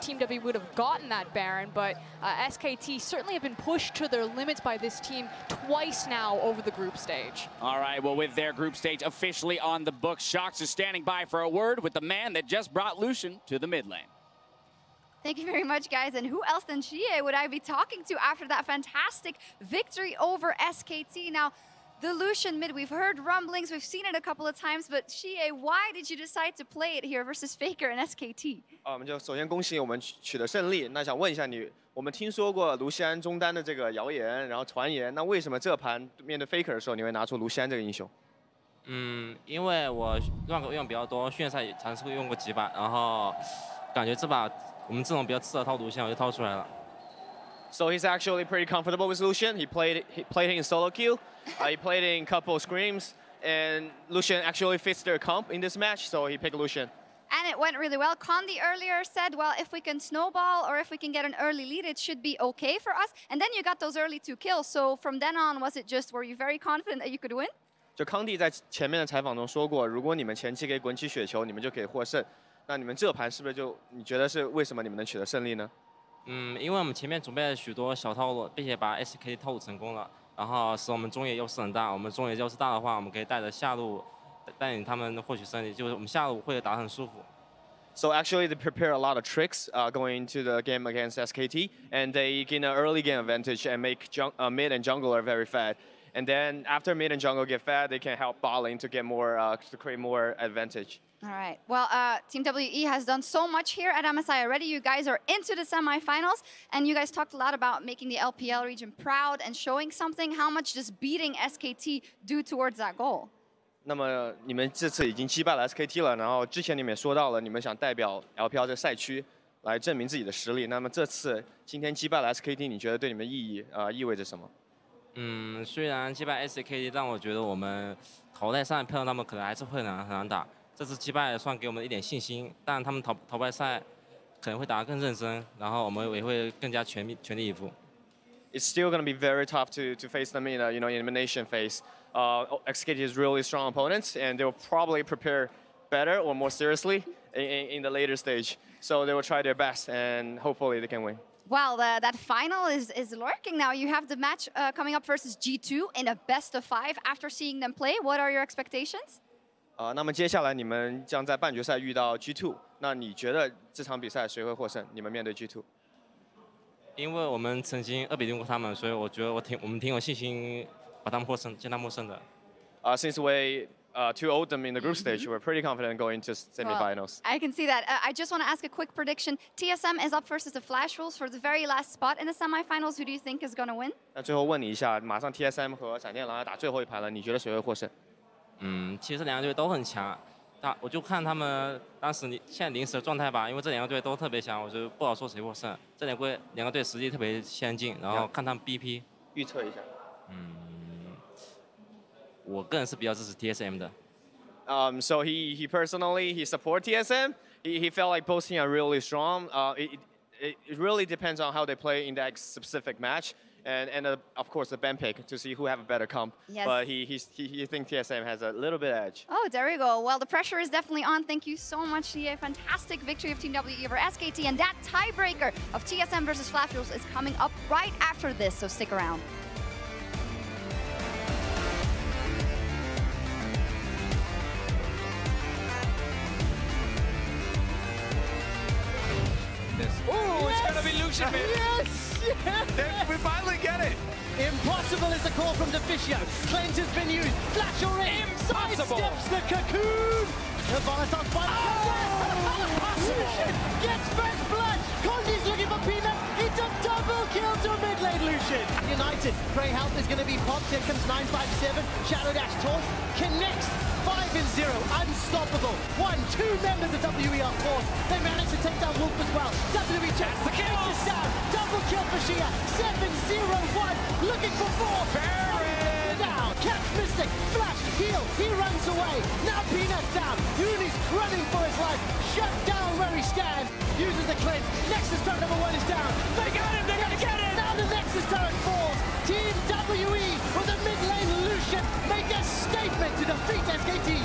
Team W would have gotten that Baron, but SKT certainly have been pushed to their limits by this team twice now over the group stage. All right, well, with their group stage officially on the books, Shox is standing by for a word with the man that just brought Lucian to the mid lane. Thank you very much, guys. And who else than Xie would I be talking to after that fantastic victory over SKT? Now, the Lucian mid, we've heard rumblings, we've seen it a couple of times, but Xie, why did you decide to play it here versus Faker and SKT? 我们就首先恭喜我们取得胜利。那想问一下你，我们听说过卢锡安中单的这个谣言，然后传言，那为什么这盘面对 Faker 的时候，你会拿出卢锡安这个英雄？因为我用比较多，训练赛尝试过用过几把，然后感觉这把我们这种比较刺的套路线我就套出来了。So he's actually pretty comfortable with Lucian. He played in solo queue. He played in couple screams, and Lucian actually fits their comp in this match, so he picked Lucian. And it went really well. Condi earlier said, well, if we can snowball or if we can get an early lead, it should be okay for us. And then you got those early 2 kills. So from then on, were you very confident that you could win? 就康帝在前面的采访中说过，如果你们前期可以滚起雪球，你们就可以获胜。那你们这盘是不是就你觉得是为什么你们能取得胜利呢？因为我们前面准备了许多小套路，并且把 SKT 套路成功了，然后使我们中野优势很大。我们中野优势大的话，我们可以带着下路带领他们获取胜利，就是我们下路会打得很舒服。So actually, they prepare a lot of tricks going into the game against SKT, and they gain an early game advantage and make mid and jungler very fat. And then after mid and jungle get fat, they can help bot lane to get more to create more advantage. All right. Well, Team WE has done so much here at MSI already. You guys are into the semifinals, and you guys talked a lot about making the LPL region proud and showing something. How much does beating SKT do towards that goal? 那么你们这次已经击败了 SKT 了，然后之前你们也说到了，你们想代表 LPL 这个赛区来证明自己的实力。那么这次今天击败了 SKT， 你觉得对你们意味着什么？虽然击败 SKT 让我觉得我们淘汰赛碰到他们可能还是会很难打，这次击败算给我们一点信心，但他们淘汰赛可能会打得更认真，然后我们也会更加全力以赴。It's still going to be very tough to face them in elimination phase. SKT is really strong opponents, and they will probably prepare better or more seriously in the later stage. So they will try their best, and hopefully they can win. Well, that final is lurking now. You have the match coming up versus G2 in a best of 5. After seeing them play, what are your expectations? 那么接下来你们将在半决赛遇到 G2， 那你觉得这场比赛谁会获胜？你们面对 G2？ 因为我们曾经2比0过他们，所以我觉得我们挺有信心把他们见他们获胜的。Since we 2-0 them in the group stage, we're pretty confident going to semifinals. Well, I can see that. I just want to ask a quick prediction. TSM is up versus the Flash Wolves for the very last spot in the semifinals. Who do you think is going to win? 那最后问你一下，马上 TSM 和闪电狼要打最后一盘了，你觉得谁会获胜？其实这两个队都很强，我就看他们当时现在临时的状态吧，因为这两个队都特别强，我就不好说谁获胜。这两个队实力特别相近，然后看他们 BP 预测一下。我个人是比较支持 TSM 的。So he personally support TSM. He felt like both teams are really strong. It really depends on how they play in that specific match. and of course the ban pick to see who have a better comp. Yes. But he thinks TSM has a little bit edge. Oh, there we go. Well, the pressure is definitely on. Thank you so much, Nia. Fantastic victory of Team WE over SKT. And that tiebreaker of TSM versus Flash Rules is coming up right after this, so stick around. Oh, it's going to be Lucian mid. Yes! We finally get it. Impossible is the call from Deficio. Cleanse has been used. Flash already. Impossible. Sidesteps the cocoon. The Volatil's Lucian gets first blood. Condi's looking for Peanut. It's a double kill to mid lane Lucian. United. Grey Health is going to be popped. Here comes 957. Shadow Dash Taunt connects. 5-0. Unstoppable. 1-2 members of WE are forced. They managed to take down Wolf as well. WE checks the kills down. Double kill for Xia. 7-0-1. Looking for more. Baron down. Catch Mystic. Flash. Heal. He runs away. Now Peanut's down. Uni's running for his life. Shut down where he stands. Uses the cleanse. Nexus turret number 1 is down. They got him. They're gonna get him. Now the Nexus turret falls. Team WE with a mid lane Lucian make a statement to defeat SKT.